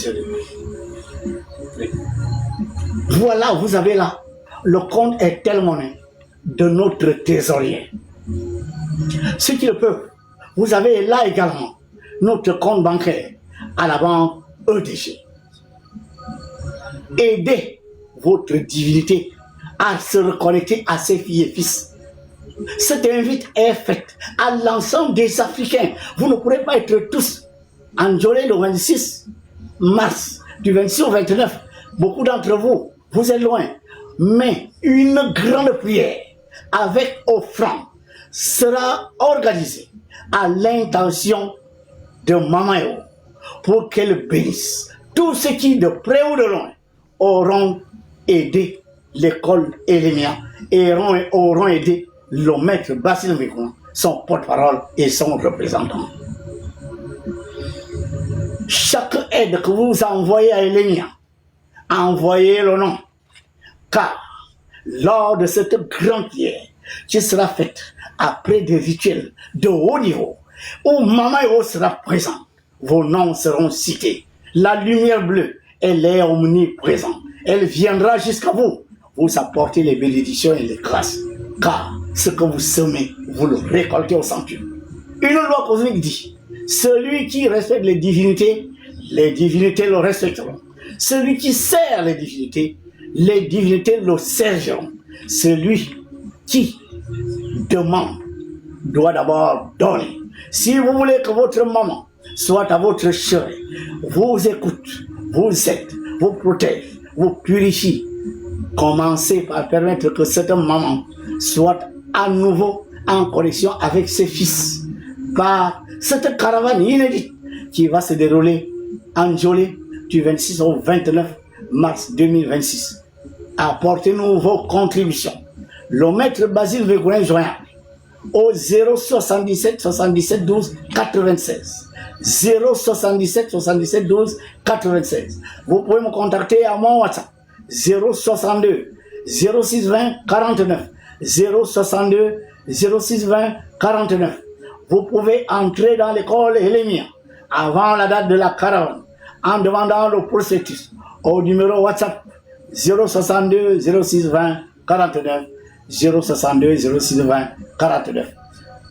A: voilà, vous avez là, le compte est tel monnaie de notre trésorier. Ceux qui le peuvent, vous avez là également notre compte bancaire à la banque EDG. Aidez votre divinité à se reconnecter à ses filles et fils. Cette invite est faite à l'ensemble des Africains. Vous ne pourrez pas être tous en Njolé le 26 mars, du 26 au 29. Beaucoup d'entre vous, vous êtes loin. Mais une grande prière avec offrande sera organisée à l'intention de Mama Eo pour qu'elle bénisse tous ceux qui, de près ou de loin, auront aidé l'école Elémia et auront aidé le maître Basile Mekouan, son porte-parole et son représentant. Chaque aide que vous envoyez à Elémia, envoyez le nom, car lors de cette grande prière qui sera faite après des rituels de haut niveau, où Mama Eo sera présent, vos noms seront cités. La lumière bleue, elle est omniprésente. Elle viendra jusqu'à vous, vous apporter les bénédictions et les grâces. Car ce que vous semez, vous le récoltez au centuple. Une loi cosmique dit, celui qui respecte les divinités le respecteront. Celui qui sert les divinités le serviront. Celui qui demande doit d'abord donner. Si vous voulez que votre maman soit à votre chevet, vous écoute, vous aide, vous protège, vous purifie, commencez par permettre que cette maman soit à nouveau en connexion avec ses fils par cette caravane inédite qui va se dérouler en Njolé du 26 au 29 mars 2026. Apportez-nous vos contributions. Le maître Basile Mekouan joignable au 077 77 12 96. 077 77 12 96. Vous pouvez me contacter à mon WhatsApp 062 06 20 49. 062 06 20 49. Vous pouvez entrer dans l'école Elémia avant la date de la caravane en demandant le prospectus au numéro WhatsApp 062 06 20 49. 062 06 20 49.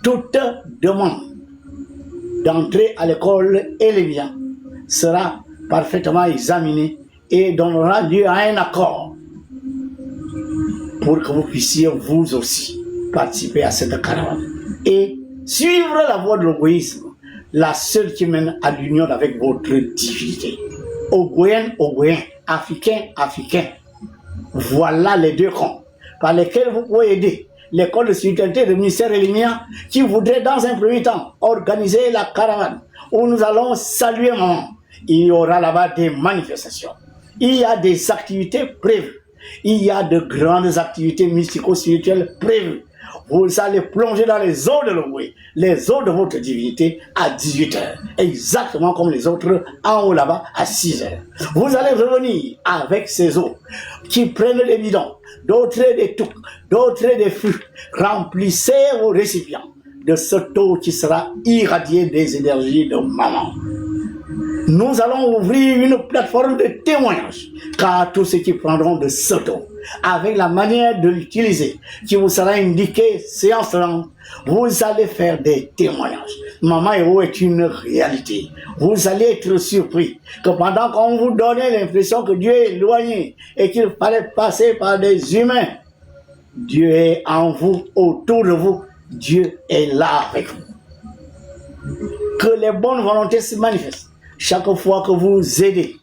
A: Toute demande d'entrer à l'école Elémia sera parfaitement examinée et donnera lieu à un accord pour que vous puissiez vous aussi participer à cette caravane et suivre la voie de l'égoïsme, la seule qui mène à l'union avec votre divinité. Ogoyen, africain. Voilà les deux comptes par lesquels vous pouvez aider l'école de spiritualité de ministère Elémia qui voudrait dans un premier temps organiser la caravane où nous allons saluer maman. Il y aura là-bas des manifestations. Il y a des activités prévues. Il y a de grandes activités mystico-spirituelles prévues. Vous allez plonger dans les eaux de l'Ogooué, les eaux de votre divinité à 18h, exactement comme les autres en haut là-bas à 6h. Vous allez revenir avec ces eaux qui prennent des bidons, d'autres des toucs, d'autres des flux. Remplissez vos récipients de cette eau qui sera irradiée des énergies de maman. Nous allons ouvrir une plateforme de témoignage, car tous ceux qui prendront de ce don, avec la manière de l'utiliser, qui vous sera indiquée séance lente, vous allez faire des témoignages. Maman Héros est une réalité. Vous allez être surpris que pendant qu'on vous donnait l'impression que Dieu est éloigné et qu'il fallait passer par des humains, Dieu est en vous, autour de vous. Dieu est là avec vous. Que les bonnes volontés se manifestent chaque fois que vous aidez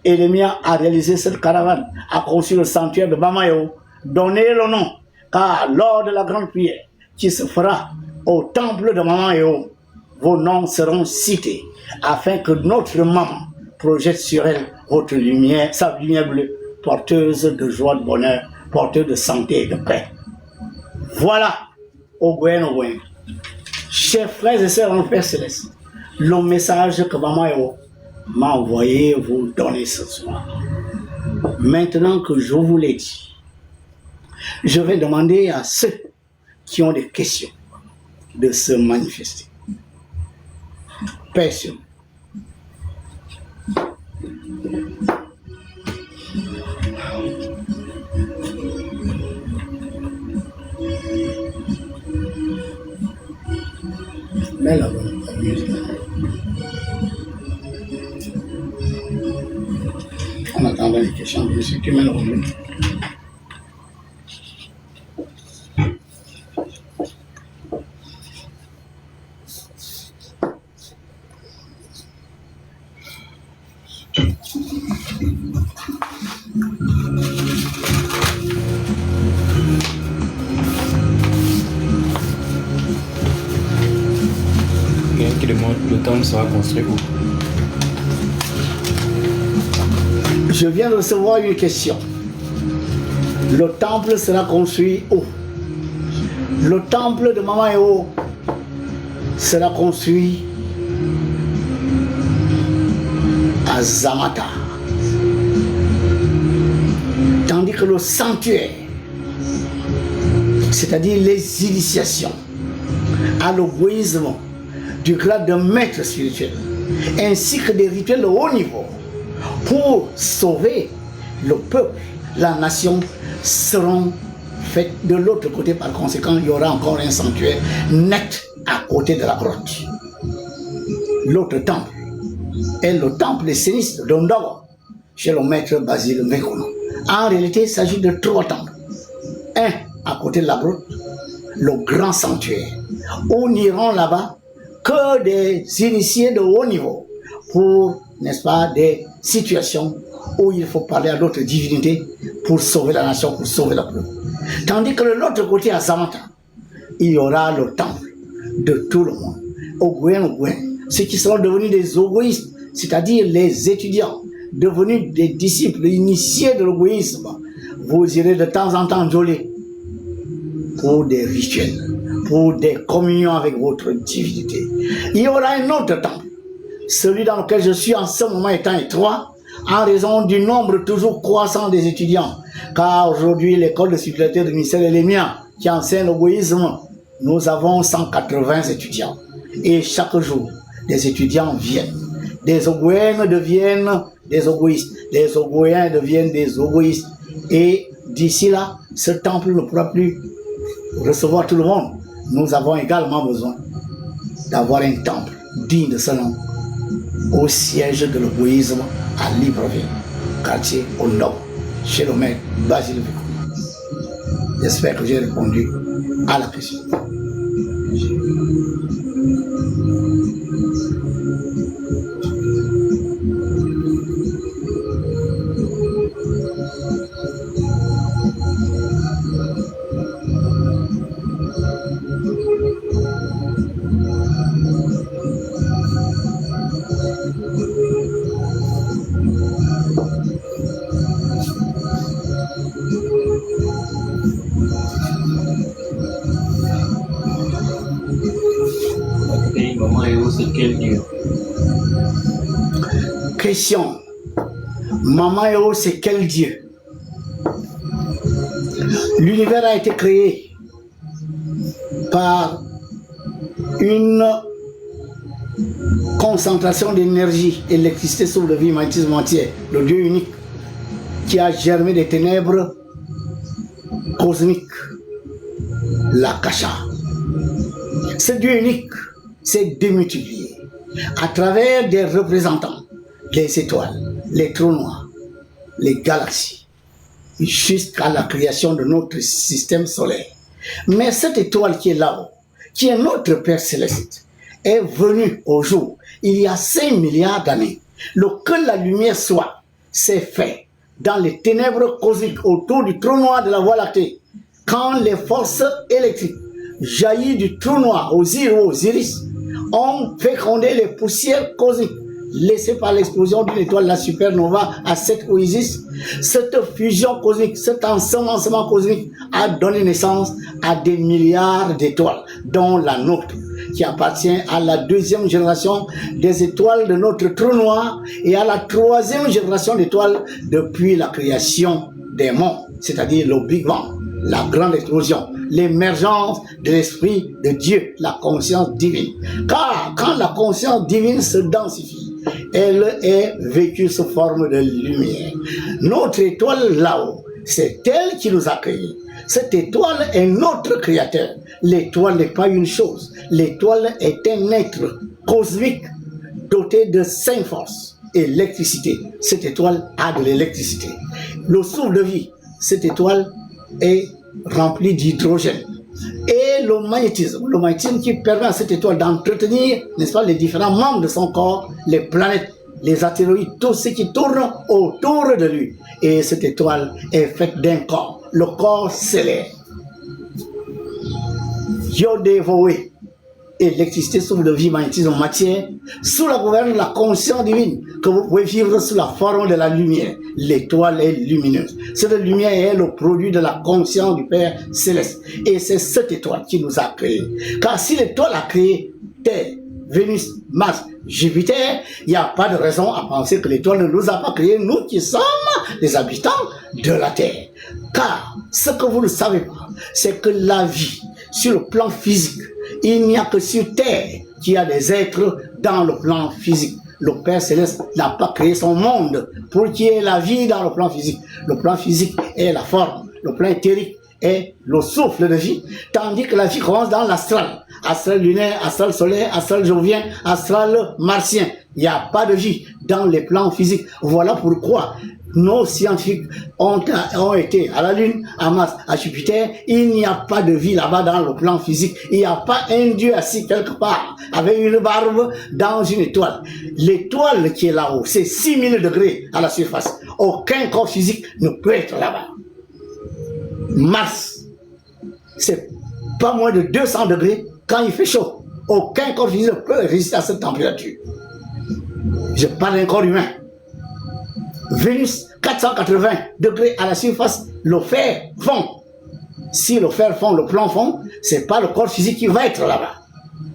A: Élémia à réaliser cette caravane, à construire le sanctuaire de Mamayo. Donnez le nom, car lors de la grande prière qui se fera au temple de Mamayo, vos noms seront cités afin que notre maman projette sur elle votre lumière, sa lumière bleue, porteuse de joie, de bonheur, porteuse de santé et de paix. Voilà, au Gwen, chers frères et sœurs en Père Céleste, le message que Maman m'a envoyé vous donner ce soir. Maintenant que je vous l'ai dit, je vais demander à ceux qui ont des questions de se manifester. Personne. Mais là, en attendant les questions, bien sûr, tu mets le volume.
B: Qui demande le temple sera construit où?
A: Je viens de recevoir une question. Le temple sera construit où? Le temple de Maman Héros sera construit à Zamata. Tandis que le sanctuaire, c'est-à-dire les initiations à l'égoïsme du grade de maître spirituel, ainsi que des rituels de haut niveau pour sauver le peuple, la nation, seront faits de l'autre côté. Par conséquent, il y aura encore un sanctuaire net à côté de la grotte. L'autre temple est le temple des sénistes d'Ondawa, chez le maître Basile Mekono. En réalité, il s'agit de 3 temples. Un à côté de la grotte, le grand sanctuaire, où n'iront là-bas que des initiés de haut niveau pour, n'est-ce pas, des situations où il faut parler à d'autres divinités pour sauver la nation, pour sauver le peuple. Tandis que de l'autre côté, à Zamata, il y aura le temple de tout le monde. Ogwen, ceux qui seront devenus des égoïstes, c'est-à-dire les étudiants, devenus des disciples initiés de l'égoïsme, vous irez de temps en temps joler pour des rituels, pour des communions avec votre divinité. Il y aura un autre temple, celui dans lequel je suis en ce moment étant étroit, en raison du nombre toujours croissant des étudiants. Car aujourd'hui, l'école de spiritualité de ministère Élémia, qui enseigne l'égoïsme, nous avons 180 étudiants. Et chaque jour, des étudiants viennent. Des Ogoyens deviennent des égoïstes. Des Ogoyens deviennent des égoïstes. Et d'ici là, ce temple ne pourra plus recevoir tout le monde. Nous avons également besoin d'avoir un temple digne de ce nom au siège de l'égoïsme à Libreville, quartier au nord, chez le maître Basile Mekono. J'espère que j'ai répondu à la question. Question. Maman Héros, c'est quel Dieu? L'univers a été créé par une concentration d'énergie, électricité sur le vie, magnétisme entier, le Dieu unique qui a germé des ténèbres cosmiques, l'Akasha. Ce Dieu unique s'est démultiplié à travers des représentants, les étoiles, les trous noirs, les galaxies, jusqu'à la création de notre système solaire. Mais cette étoile qui est là-haut, qui est notre Père Céleste, est venue au jour, il y a 5 milliards d'années. Que la lumière soit, c'est fait dans les ténèbres cosmiques autour du trou noir de la Voie lactée. Quand les forces électriques jaillies du trou noir aux Osiris ont fécondé les poussières cosmiques laissées par l'explosion d'une étoile, la supernova à 7 Oasis, cette fusion cosmique, cet ensemencement cosmique a donné naissance à des milliards d'étoiles, dont la nôtre, qui appartient à la 2e génération des étoiles de notre trou noir et à la 3e génération d'étoiles depuis la création des mondes, c'est-à-dire le Big Bang, la grande explosion, l'émergence de l'Esprit de Dieu, la conscience divine. Car quand la conscience divine se densifie, elle est vécue sous forme de lumière. Notre étoile là-haut, c'est elle qui nous a créés. Cette étoile est notre créateur. L'étoile n'est pas une chose. L'étoile est un être cosmique doté de 5 forces. Électricité. Cette étoile a de l'électricité. Le souffle de vie, cette étoile est remplie d'hydrogène. Et le magnétisme qui permet à cette étoile d'entretenir, n'est-ce pas, les différents membres de son corps, les planètes, les astéroïdes, tout ce qui tourne autour de lui. Et cette étoile est faite d'un corps, le corps stellaire. Yodévoé, électricité, souffle de vie, magnétisme, matière, sous la gouverne de la conscience divine, que vous pouvez vivre sous la forme de la lumière. L'étoile est lumineuse. Cette lumière est le produit de la conscience du Père Céleste. Et c'est cette étoile qui nous a créés. Car si l'étoile a créé Terre, Vénus, Mars, Jupiter, il n'y a pas de raison à penser que l'étoile ne nous a pas créés, nous qui sommes les habitants de la Terre. Car ce que vous ne savez pas, c'est que la vie, sur le plan physique, il n'y a que sur Terre qu'il y a des êtres dans le plan physique. Le Père Céleste n'a pas créé son monde pour qu'il y ait la vie dans le plan physique. Le plan physique est la forme, le plan éthérique est le souffle de vie, tandis que la vie commence dans l'astral. Astral lunaire, astral solaire, astral jovien, astral martien. Il n'y a pas de vie dans les plans physiques. Voilà pourquoi nos scientifiques ont été à la Lune, à Mars, à Jupiter. Il n'y a pas de vie là-bas dans le plan physique. Il n'y a pas un Dieu assis quelque part avec une barbe dans une étoile. L'étoile qui est là-haut, c'est 6000 degrés à la surface. Aucun corps physique ne peut être là-bas. Mars, c'est pas moins de 200 degrés quand il fait chaud. Aucun corps physique ne peut résister à cette température. Je parle d'un corps humain. Vénus, 480 degrés à la surface, le fer fond. Si le fer fond, le plomb fond, c'est pas le corps physique qui va être là-bas.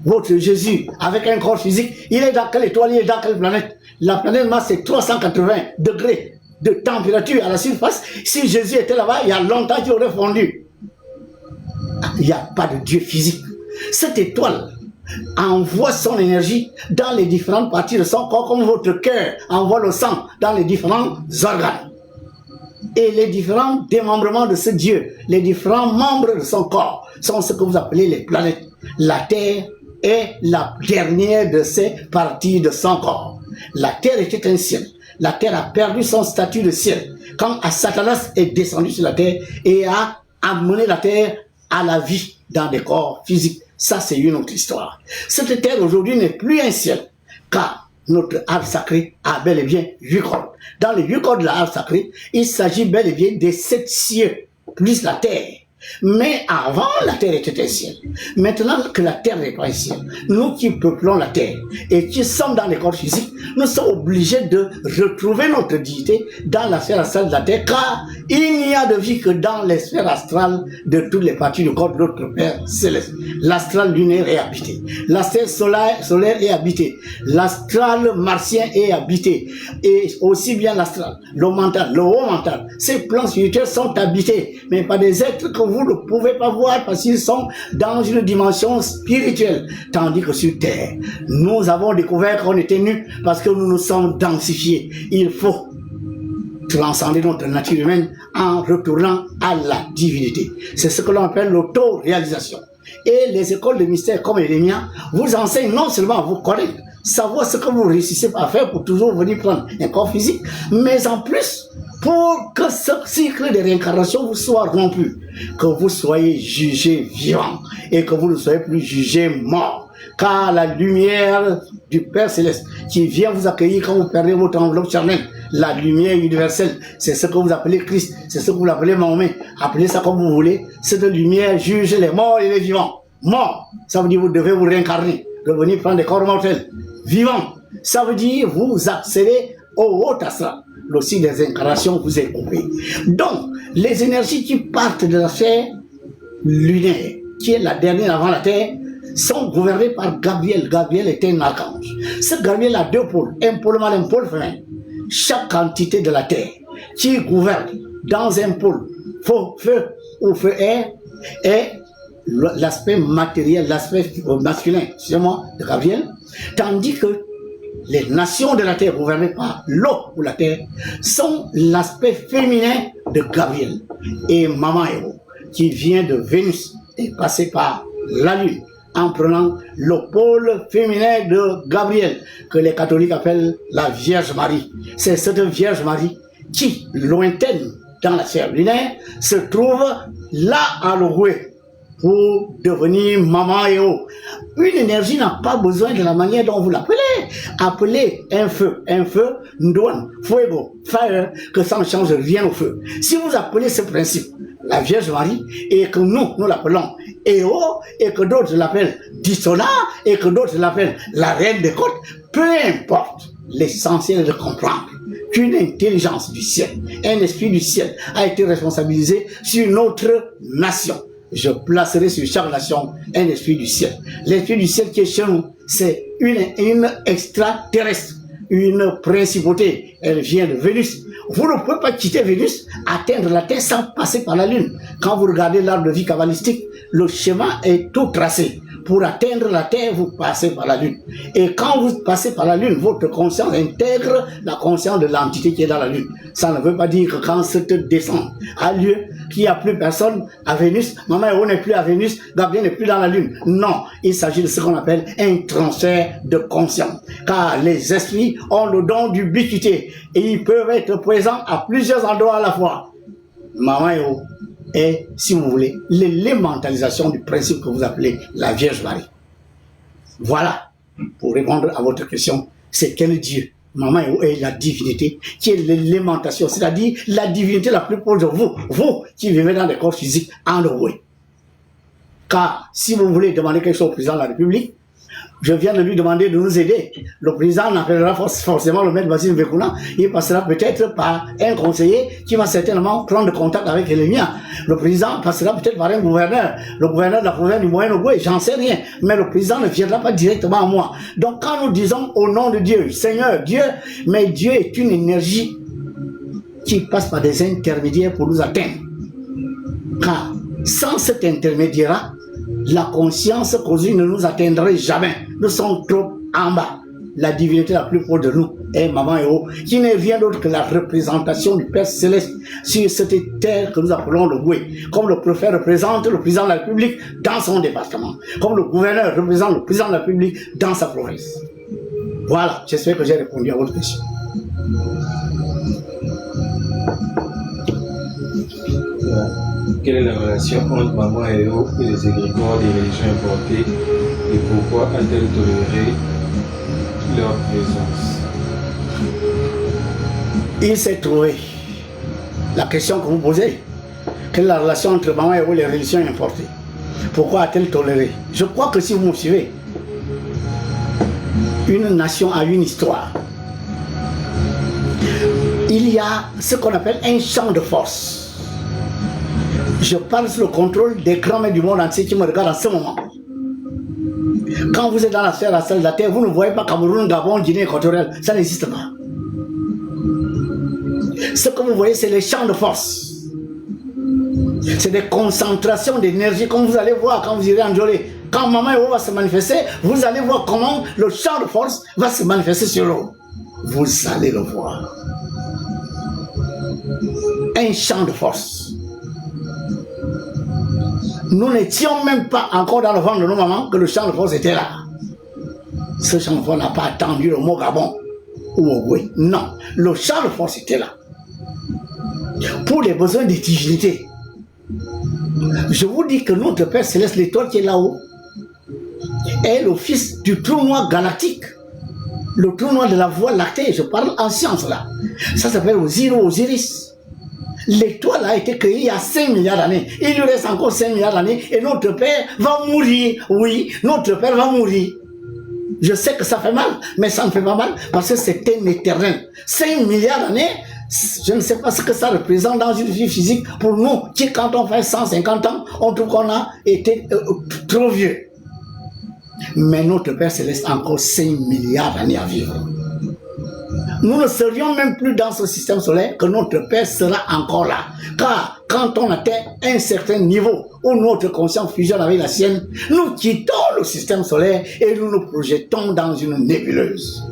A: Votre Jésus, avec un corps physique, il est dans quelle étoile, il est dans quelle planète? La planète Mars, c'est 380 degrés de température à la surface. Si Jésus était là-bas, il y a longtemps qu'il aurait fondu. Il n'y a pas de Dieu physique. Cette étoile envoie son énergie dans les différentes parties de son corps, comme votre cœur envoie le sang dans les différents organes. Et les différents démembrements de ce Dieu, les différents membres de son corps, sont ce que vous appelez les planètes. La Terre est la dernière de ces parties de son corps. La Terre était un ciel. La Terre a perdu son statut de ciel quand Satanas est descendu sur la Terre et a amené la Terre à la vie dans des corps physiques. Ça, c'est une autre histoire. Cette terre aujourd'hui n'est plus un ciel, car notre arbre sacré a bel et bien 8 cordes. Dans les 8 cordes de l'arbre sacré, il s'agit bel et bien des 7 cieux, plus la terre. Mais avant, la terre était un ciel. Maintenant que la terre n'est pas un ciel, nous qui peuplons la terre et qui sommes dans les corps physiques, nous sommes obligés de retrouver notre dignité dans la sphère astrale de la terre, car il n'y a de vie que dans les sphères astrales de toutes les parties du corps de notre Père Céleste. L'astral lunaire est habité, l'astral solaire est habité, l'astral martien est habité, et aussi bien l'astral, le mental, le haut mental. Ces plans spirituels sont habités, mais par des êtres que vous ne pouvez pas voir parce qu'ils sont dans une dimension spirituelle. Tandis que sur terre, nous avons découvert qu'on était nus parce que nous nous sommes densifiés. Il faut transcender notre nature humaine en retournant à la divinité. C'est ce que l'on appelle l'auto-réalisation. Et les écoles de mystère comme les miens vous enseignent non seulement à vous connaître, savoir ce que vous réussissez à faire pour toujours venir prendre un corps physique, mais en plus, pour que ce cycle de réincarnation vous soit rompu, que vous soyez jugé vivant et que vous ne soyez plus jugé mort. Car la lumière du Père Céleste qui vient vous accueillir quand vous perdez votre enveloppe charnelle, la lumière universelle, c'est ce que vous appelez Christ, c'est ce que vous appelez Mahomet, appelez ça comme vous voulez, cette lumière juge les morts et les vivants. Mort, ça veut dire vous devez vous réincarner, revenir prendre des corps mortels. Vivant, ça veut dire vous accédez au haut astral. Le cycle des incarnations vous est coupé. Donc, les énergies qui partent de la sphère lunaire, qui est la dernière avant la Terre, sont gouvernées par Gabriel. Gabriel est un archange. Ce Gabriel a deux pôles, un pôle mâle, un pôle féminin. Chaque entité de la Terre qui gouverne dans un pôle, feu ou feu air, est l'aspect matériel, l'aspect masculin, excusez-moi, de Gabriel, tandis que les nations de la Terre gouvernées par l'eau ou la Terre sont l'aspect féminin de Gabriel. Et Maman Héros, qui vient de Vénus, est passé par la Lune, en prenant le pôle féminin de Gabriel, que les catholiques appellent la Vierge Marie. C'est cette Vierge Marie qui, lointaine dans la sphère lunaire, se trouve là à l'Uruguay pour devenir Maman Héros. Une énergie n'a pas besoin de la manière dont vous l'appelez. Appelez un feu, Ndouane, Fuego, Fire, que ça ne change rien au feu. Si vous appelez ce principe la Vierge Marie, et que nous l'appelons Héros, et que d'autres l'appellent Dissona, et que d'autres l'appellent la Reine des Côtes, peu importe, l'essentiel est de comprendre qu'une intelligence du ciel, un esprit du ciel a été responsabilisé sur notre nation. Je placerai sur chaque nation un esprit du ciel. L'esprit du ciel qui est chez nous, c'est une extraterrestre, une principauté. Elle vient de Vénus. Vous ne pouvez pas quitter Vénus, atteindre la Terre sans passer par la Lune. Quand vous regardez l'arbre de vie kabbalistique, le schéma est tout tracé. Pour atteindre la Terre, vous passez par la Lune. Et quand vous passez par la Lune, votre conscience intègre la conscience de l'entité qui est dans la Lune. Ça ne veut pas dire que quand cette descente a lieu, qu'il n'y a plus personne à Vénus, Maman Héros n'est plus à Vénus, Gabriel n'est plus dans la Lune. Non, il s'agit de ce qu'on appelle un transfert de conscience. Car les esprits ont le don d'ubiquité et ils peuvent être présents à plusieurs endroits à la fois. Maman Héros est, si vous voulez, l'élémentalisation du principe que vous appelez la Vierge Marie. Voilà, pour répondre à votre question, c'est quel Dieu? Maman Héros est la divinité, qui est l'élémentation, c'est-à-dire la divinité la plus proche de vous, vous qui vivez dans des corps physiques en Uruguay. Car si vous voulez demander quelque chose au président de la République, je viens de lui demander de nous aider. Le président n'appellera forcément le maître Basile Mvekuna. Il passera peut-être par un conseiller qui va certainement prendre contact avec les miens. Le président passera peut-être par un gouverneur. Le gouverneur de la province du Moyen-Uruguay, j'en sais rien. Mais le président ne viendra pas directement à moi. Donc quand nous disons au nom de Dieu, Seigneur, Dieu, mais Dieu est une énergie qui passe par des intermédiaires pour nous atteindre. Car sans cet intermédiaire, la conscience cosmique ne nous atteindrait jamais. Nous sommes trop en bas. La divinité la plus proche de nous est Maman Héros, qui n'est rien d'autre que la représentation du Père Céleste sur cette terre que nous appelons le Goué. Comme le préfet représente le président de la République dans son département. Comme le gouverneur représente le président de la République dans sa province. Voilà, j'espère que j'ai répondu à votre question.
B: Quelle est la relation entre Maman Héros et les égrégores des religions importées et pourquoi a-t-elle toléré leur présence?
A: Il s'est trouvé la question que vous posez. Quelle est la relation entre Maman Héros et les religions importées? Pourquoi a-t-elle toléré? Je crois que si vous me suivez, une nation a une histoire. Il y a ce qu'on appelle un champ de force. Je parle sur le contrôle des grands maîtres du monde entier qui me regardent en ce moment. Quand vous êtes dans la sphère astrale de la Terre, vous ne voyez pas Cameroun, Gabon, Guinée équatoriale. Ça n'existe pas. Ce que vous voyez, c'est les champs de force. C'est des concentrations d'énergie, comme vous allez voir quand vous irez en Djolé. Quand Maman Ewo va se manifester, vous allez voir comment le champ de force va se manifester sur l'eau. Vous allez le voir. Un champ de force. Nous n'étions même pas encore dans le ventre de nos mamans que le champ de force était là. Ce champ de force n'a pas attendu le mot Gabon ou Ogoué. Non, le champ de force était là. Pour les besoins des divinités. Je vous dis que notre Père Céleste, l'étoile qui est là-haut, est le fils du trou noir galactique. Le trou noir de la voie lactée, je parle en science là. Ça s'appelle Osiris. L'étoile a été créée il y a 5 milliards d'années. Il lui reste encore 5 milliards d'années et notre Père va mourir. Oui, notre Père va mourir. Je sais que ça fait mal, mais ça ne fait pas mal parce que c'est un éternel. 5 milliards d'années, je ne sais pas ce que ça représente dans une vie physique pour nous qui, quand on fait 150 ans, on trouve qu'on a été trop vieux. Mais notre Père Céleste a encore 5 milliards d'années à vivre. Nous ne serions même plus dans ce système solaire que notre Père sera encore là. Car quand on atteint un certain niveau où notre conscience fusionne avec la sienne, nous quittons le système solaire et nous nous projetons dans une nébuleuse.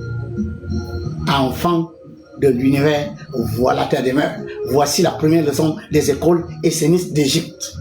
A: Enfants de l'univers, voilà ta demeure. Voici la première leçon des écoles essénistes d'Égypte.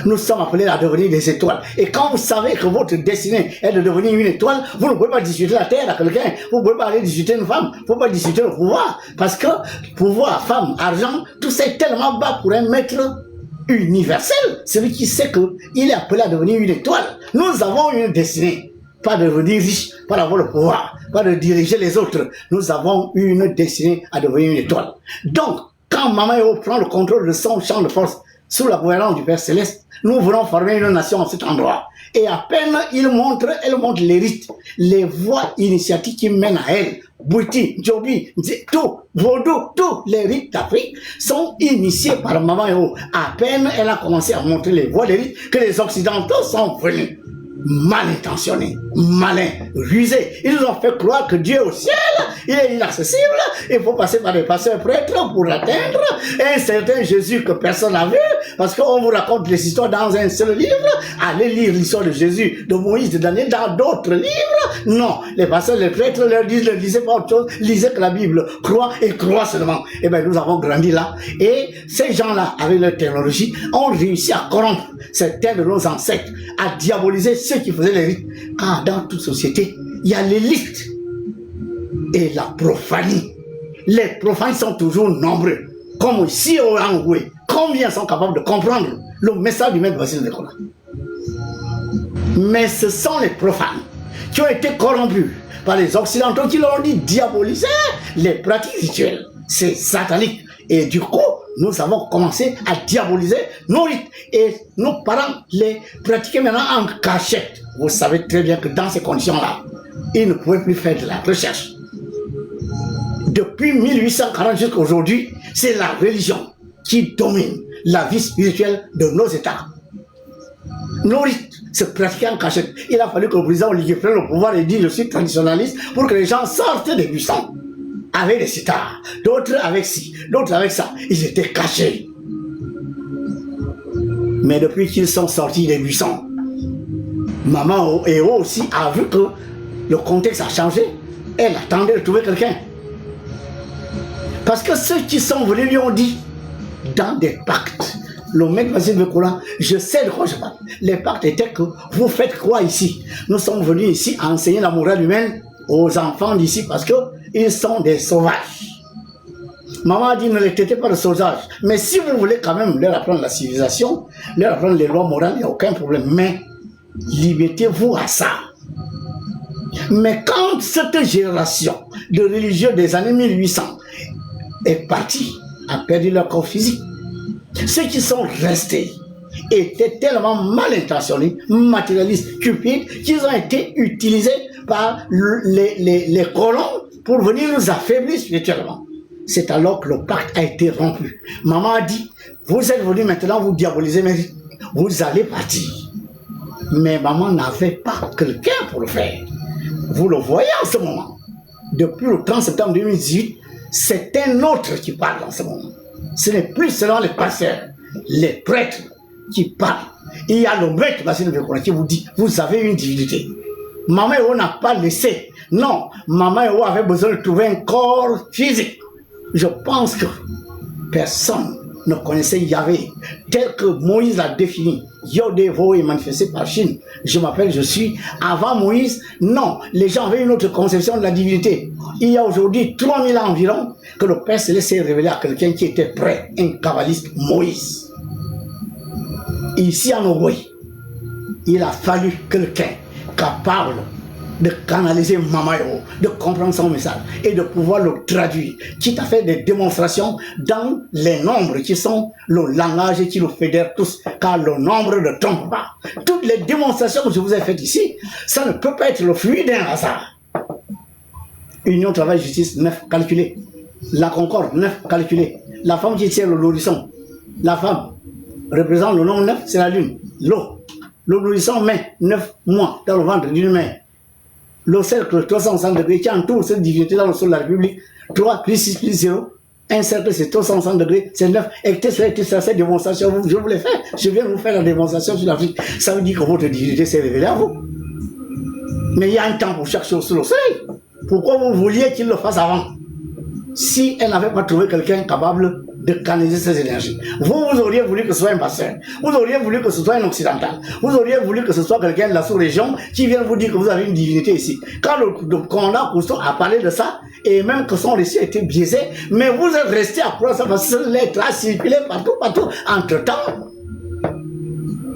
A: Nous sommes appelés à devenir des étoiles. Et quand vous savez que votre destinée est de devenir une étoile, vous ne pouvez pas discuter la terre à quelqu'un. Vous ne pouvez pas aller discuter une femme. Vous ne pouvez pas discuter le pouvoir. Parce que pouvoir, femme, argent, tout ça est tellement bas pour un maître universel. Celui qui sait qu'il est appelé à devenir une étoile. Nous avons une destinée. Pas de devenir riche, pas d'avoir le pouvoir, pas de diriger les autres. Nous avons une destinée à devenir une étoile. Donc, quand Maman Ewo prend le contrôle de son champ de force, sous la gouvernance du Père Céleste, nous voulons former une nation à cet endroit. Et à peine elle montre les rites, les voies initiatiques qui mènent à elle. Bouti, Djobi, tout, Vaudou, tous les rites d'Afrique sont initiés par Maman Ewo. À peine elle a commencé à montrer les voies des rites que les Occidentaux sont venus. Mal intentionnés, malins, rusés. Ils nous ont fait croire que Dieu au ciel, il est inaccessible. Il faut passer par des pasteurs prêtres pour l'atteindre. Un certain Jésus que personne n'a vu, parce qu'on vous raconte les histoires dans un seul livre. Allez lire l'histoire de Jésus, de Moïse, de Daniel dans d'autres livres. Non, les pasteurs, les prêtres leur disent, ne lisez pas autre chose, lisez que la Bible. Crois et crois seulement. Eh bien, nous avons grandi là. Et ces gens-là, avec leur technologie, ont réussi à corrompre certains de nos ancêtres, à diaboliser ceux qui faisaient les rites. Car dans toute société, il y a l'élite et la profanie. Les profanes sont toujours nombreux. Comme ici au Angoué, combien sont capables de comprendre le message du maître Vasile Nkola? Mais ce sont les profanes qui ont été corrompus par les Occidentaux qui leur ont dit diaboliser les pratiques rituelles. C'est satanique. Et du coup, nous avons commencé à diaboliser nos rites. Et nos parents les pratiquaient maintenant en cachette. Vous savez très bien que dans ces conditions-là, ils ne pouvaient plus faire de la recherche. Depuis 1840 jusqu'à aujourd'hui, c'est la religion qui domine la vie spirituelle de nos États. Nos rites se pratiquaient en cachette. Il a fallu que le président Olivier prenne le pouvoir et dise je suis traditionnaliste pour que les gens sortent des buissons avec des sitars, d'autres avec ci, d'autres avec ça. Ils étaient cachés. Mais depuis qu'ils sont sortis des buissons, Maman Ewo aussi a vu que le contexte a changé. Elle attendait de trouver quelqu'un. Parce que ceux qui sont venus lui ont dit, dans des pactes, le maître Vasile Nkola, je sais de quoi je parle. Les pactes étaient que vous faites quoi ici? Nous sommes venus ici à enseigner la morale humaine aux enfants d'ici parce qu'ils sont des sauvages. Maman a dit ne les traitez pas de sauvages. Mais si vous voulez quand même leur apprendre la civilisation, leur apprendre les lois morales, il n'y a aucun problème. Mais limitez-vous à ça. Mais quand cette génération de religieux des années 1800 est partie, a perdu leur corps physique, ceux qui sont restés étaient tellement mal intentionnés, matérialistes, cupides, qu'ils ont été utilisés par les colons pour venir nous affaiblir spirituellement. C'est alors que le pacte a été rompu. Maman a dit, vous êtes venus maintenant, vous diabolisez, mais vous allez partir. Mais maman n'avait pas quelqu'un pour le faire. Vous le voyez en ce moment. Depuis le 30 septembre 2018, c'est un autre qui parle en ce moment. Ce n'est plus seulement les pasteurs, les prêtres qui parlent. Il y a le maître Bassine Bekona qui vous dit, vous avez une divinité. Maman Eo n'a pas laissé. Non, Maman Eo avait besoin de trouver un corps physique. Je pense que personne ne connaissait Yahvé tel que Moïse l'a défini. Yodévo est manifesté par Chine. Je m'appelle, je suis. Avant Moïse, non, les gens avaient une autre conception de la divinité. Il y a aujourd'hui 3000 ans environ que le Père Céleste s'est révélé à quelqu'un qui était prêt, un kabbaliste, Moïse. Ici en Ogoye, il a fallu quelqu'un capable de canaliser Mamayo, de comprendre son message et de pouvoir le traduire, quitte à faire des démonstrations dans les nombres qui sont le langage qui nous fédère tous, car le nombre ne trompe pas. Toutes les démonstrations que je vous ai faites ici, ça ne peut pas être le fruit d'un hasard. Union, travail, justice, 9 calculé. La concorde, 9 calculé. La femme qui tient le nourrisson, la femme représente le nombre 9, c'est la lune. L'eau, le nourrisson met 9 mois dans le ventre d'une mère. Le cercle 360 degrés qui entoure cette divinité dans le sol de la République, 3 plus 6 plus 0, un cercle c'est 360 degrés, c'est 9, et cette démonstration, je vous l'ai fait, je viens de vous faire la démonstration sur l'Afrique, ça veut dire que votre divinité s'est révélée à vous. Mais il y a un temps pour chaque chose sur le soleil. Pourquoi vous vouliez qu'il le fasse avant? Si elle n'avait pas trouvé quelqu'un capable de canaliser ses énergies. Vous auriez voulu que ce soit un pasteur. Vous auriez voulu que ce soit un occidental. Vous auriez voulu que ce soit quelqu'un de la sous-région qui vient vous dire que vous avez une divinité ici. Quand le commandant Cousteau a parlé de ça, et même que son récit a été biaisé, mais vous êtes resté à croire ça parce que cette lettre a circulé partout. Entre-temps,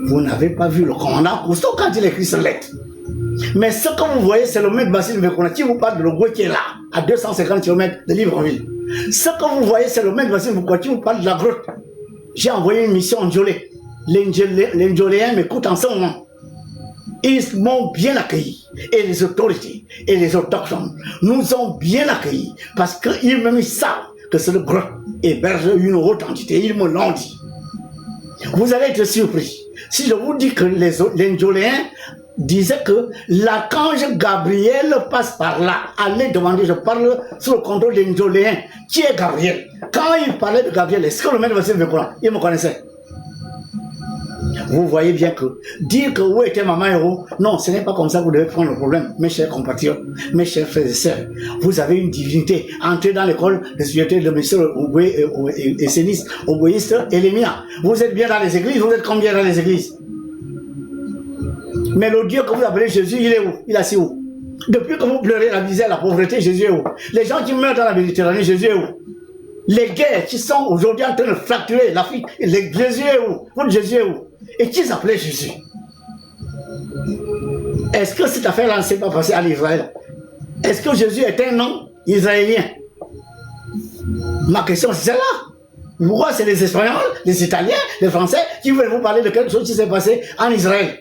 A: vous n'avez pas vu le commandant Cousteau quand il écrit cette lettre. Mais ce que vous voyez, c'est le maître Bassine Bekona qui vous parle de l'Ogoye qui est là, à 250 km de Libreville. Ce que vous voyez, c'est le maître Bassine Bekona qui vous parle de la grotte. J'ai envoyé une mission en Djolé. Les Ndjoléens m'écoutent en ce moment. Ils m'ont bien accueilli. Et les autorités et les autochtones nous ont bien accueillis parce qu'ils savent que cette grotte héberge une haute entité. Ils me l'ont dit. Vous allez être surpris. Si je vous dis que les Ndjoléens disait que l'archange Gabriel passe par là. Allez demander, je parle sous le contrôle des Ndjoléens. Qui est Gabriel? Quand il parlait de Gabriel, est-ce que le maître Bassine Bekona, il me connaissait? Vous voyez bien que dire que où était Maman Eo, non, ce n'est pas comme ça que vous devez prendre le problème, mes chers compatriotes, mes chers frères et sœurs. Vous avez une divinité. Entrez dans l'école de spiritualité de M. Esséniste, Ogoïste et Lémia. Vous êtes bien dans les églises, vous êtes combien dans les églises? Mais le Dieu que vous appelez Jésus, il est où? Il est assis où? Depuis que vous pleurez la misère, la pauvreté, Jésus est où? Les gens qui meurent dans la Méditerranée, Jésus est où? Les guerres qui sont aujourd'hui en train de fracturer l'Afrique, Jésus est où? Votre Jésus est où? Et qui s'appelait Jésus? Est-ce que cette affaire-là ne s'est pas passée en Israël? Est-ce que Jésus est un nom israélien? Ma question c'est celle-là. Pourquoi c'est les Espagnols, les Italiens, les Français qui veulent vous parler de quelque chose qui s'est passé en Israël?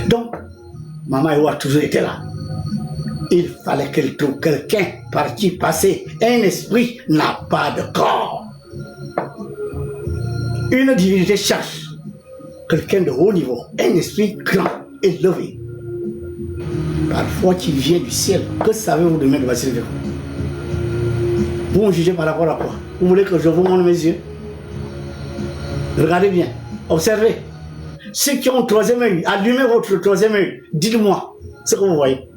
A: Donc, Maman Eo a toujours été là. Il fallait qu'elle trouve quelqu'un par qui passer. Un esprit n'a pas de corps. Une divinité cherche quelqu'un de haut niveau, un esprit grand, élevé. Parfois qui vient du ciel. Que savez-vous de maître Bassine Bekona? Vous me jugez par rapport à quoi? Vous voulez que je vous montre mes yeux? Regardez bien, observez. Ceux qui ont le troisième œil, allumez votre troisième œil. Dites-moi ce que vous voyez.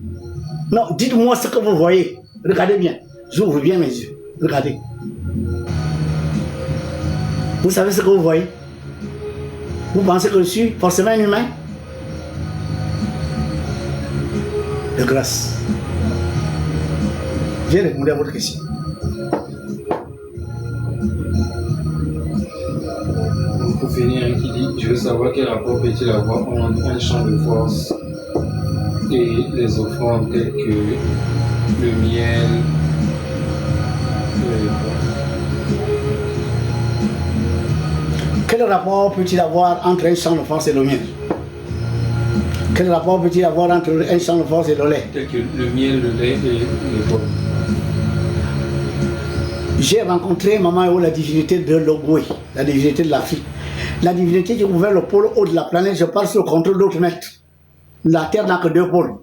A: Non, dites-moi ce que vous voyez. Regardez bien. J'ouvre bien mes yeux. Regardez. Vous savez ce que vous voyez? Vous pensez que je suis forcément un humain? De grâce. J'ai répondu à votre question.
B: Pour finir, qui dit, je veux savoir quel rapport peut-il avoir entre un champ de force et les offrandes telles que le miel,
A: Quel rapport peut-il avoir entre un champ de force et le miel? Quel rapport peut-il avoir entre un champ de force et le lait?
B: tel que le miel, le lait et les pommes.
A: J'ai rencontré Maman Eo, la divinité de l'Ogoye, la divinité de l'Afrique. La divinité qui a ouvert le pôle haut de la planète, je parle sous le contrôle d'autres maîtres. La Terre n'a que 2 pôles.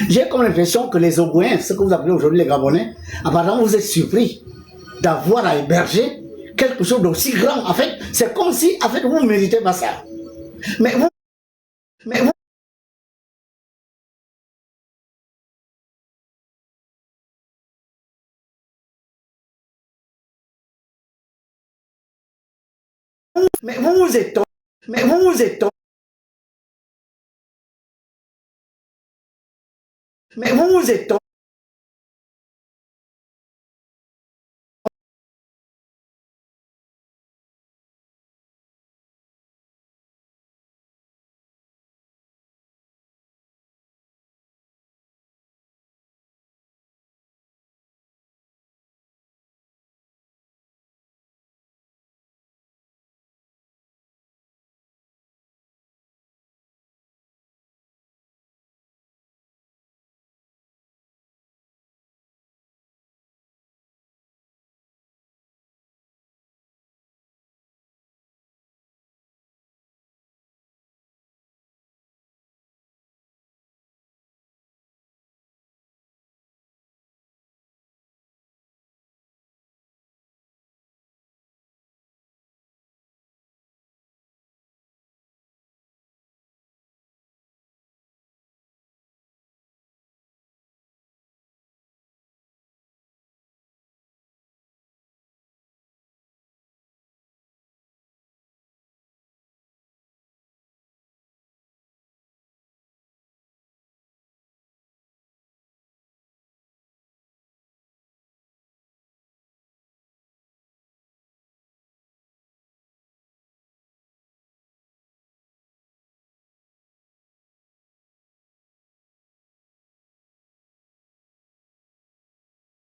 A: J'ai comme l'impression que les Ogoyens, ce que vous appelez aujourd'hui les Gabonais, apparemment vous êtes surpris d'avoir à héberger quelque chose d'aussi grand. En fait, c'est comme si, en fait, vous ne méritez pas ça. Mais vous vous êtes mais vous vous êtes mais vous vous êtes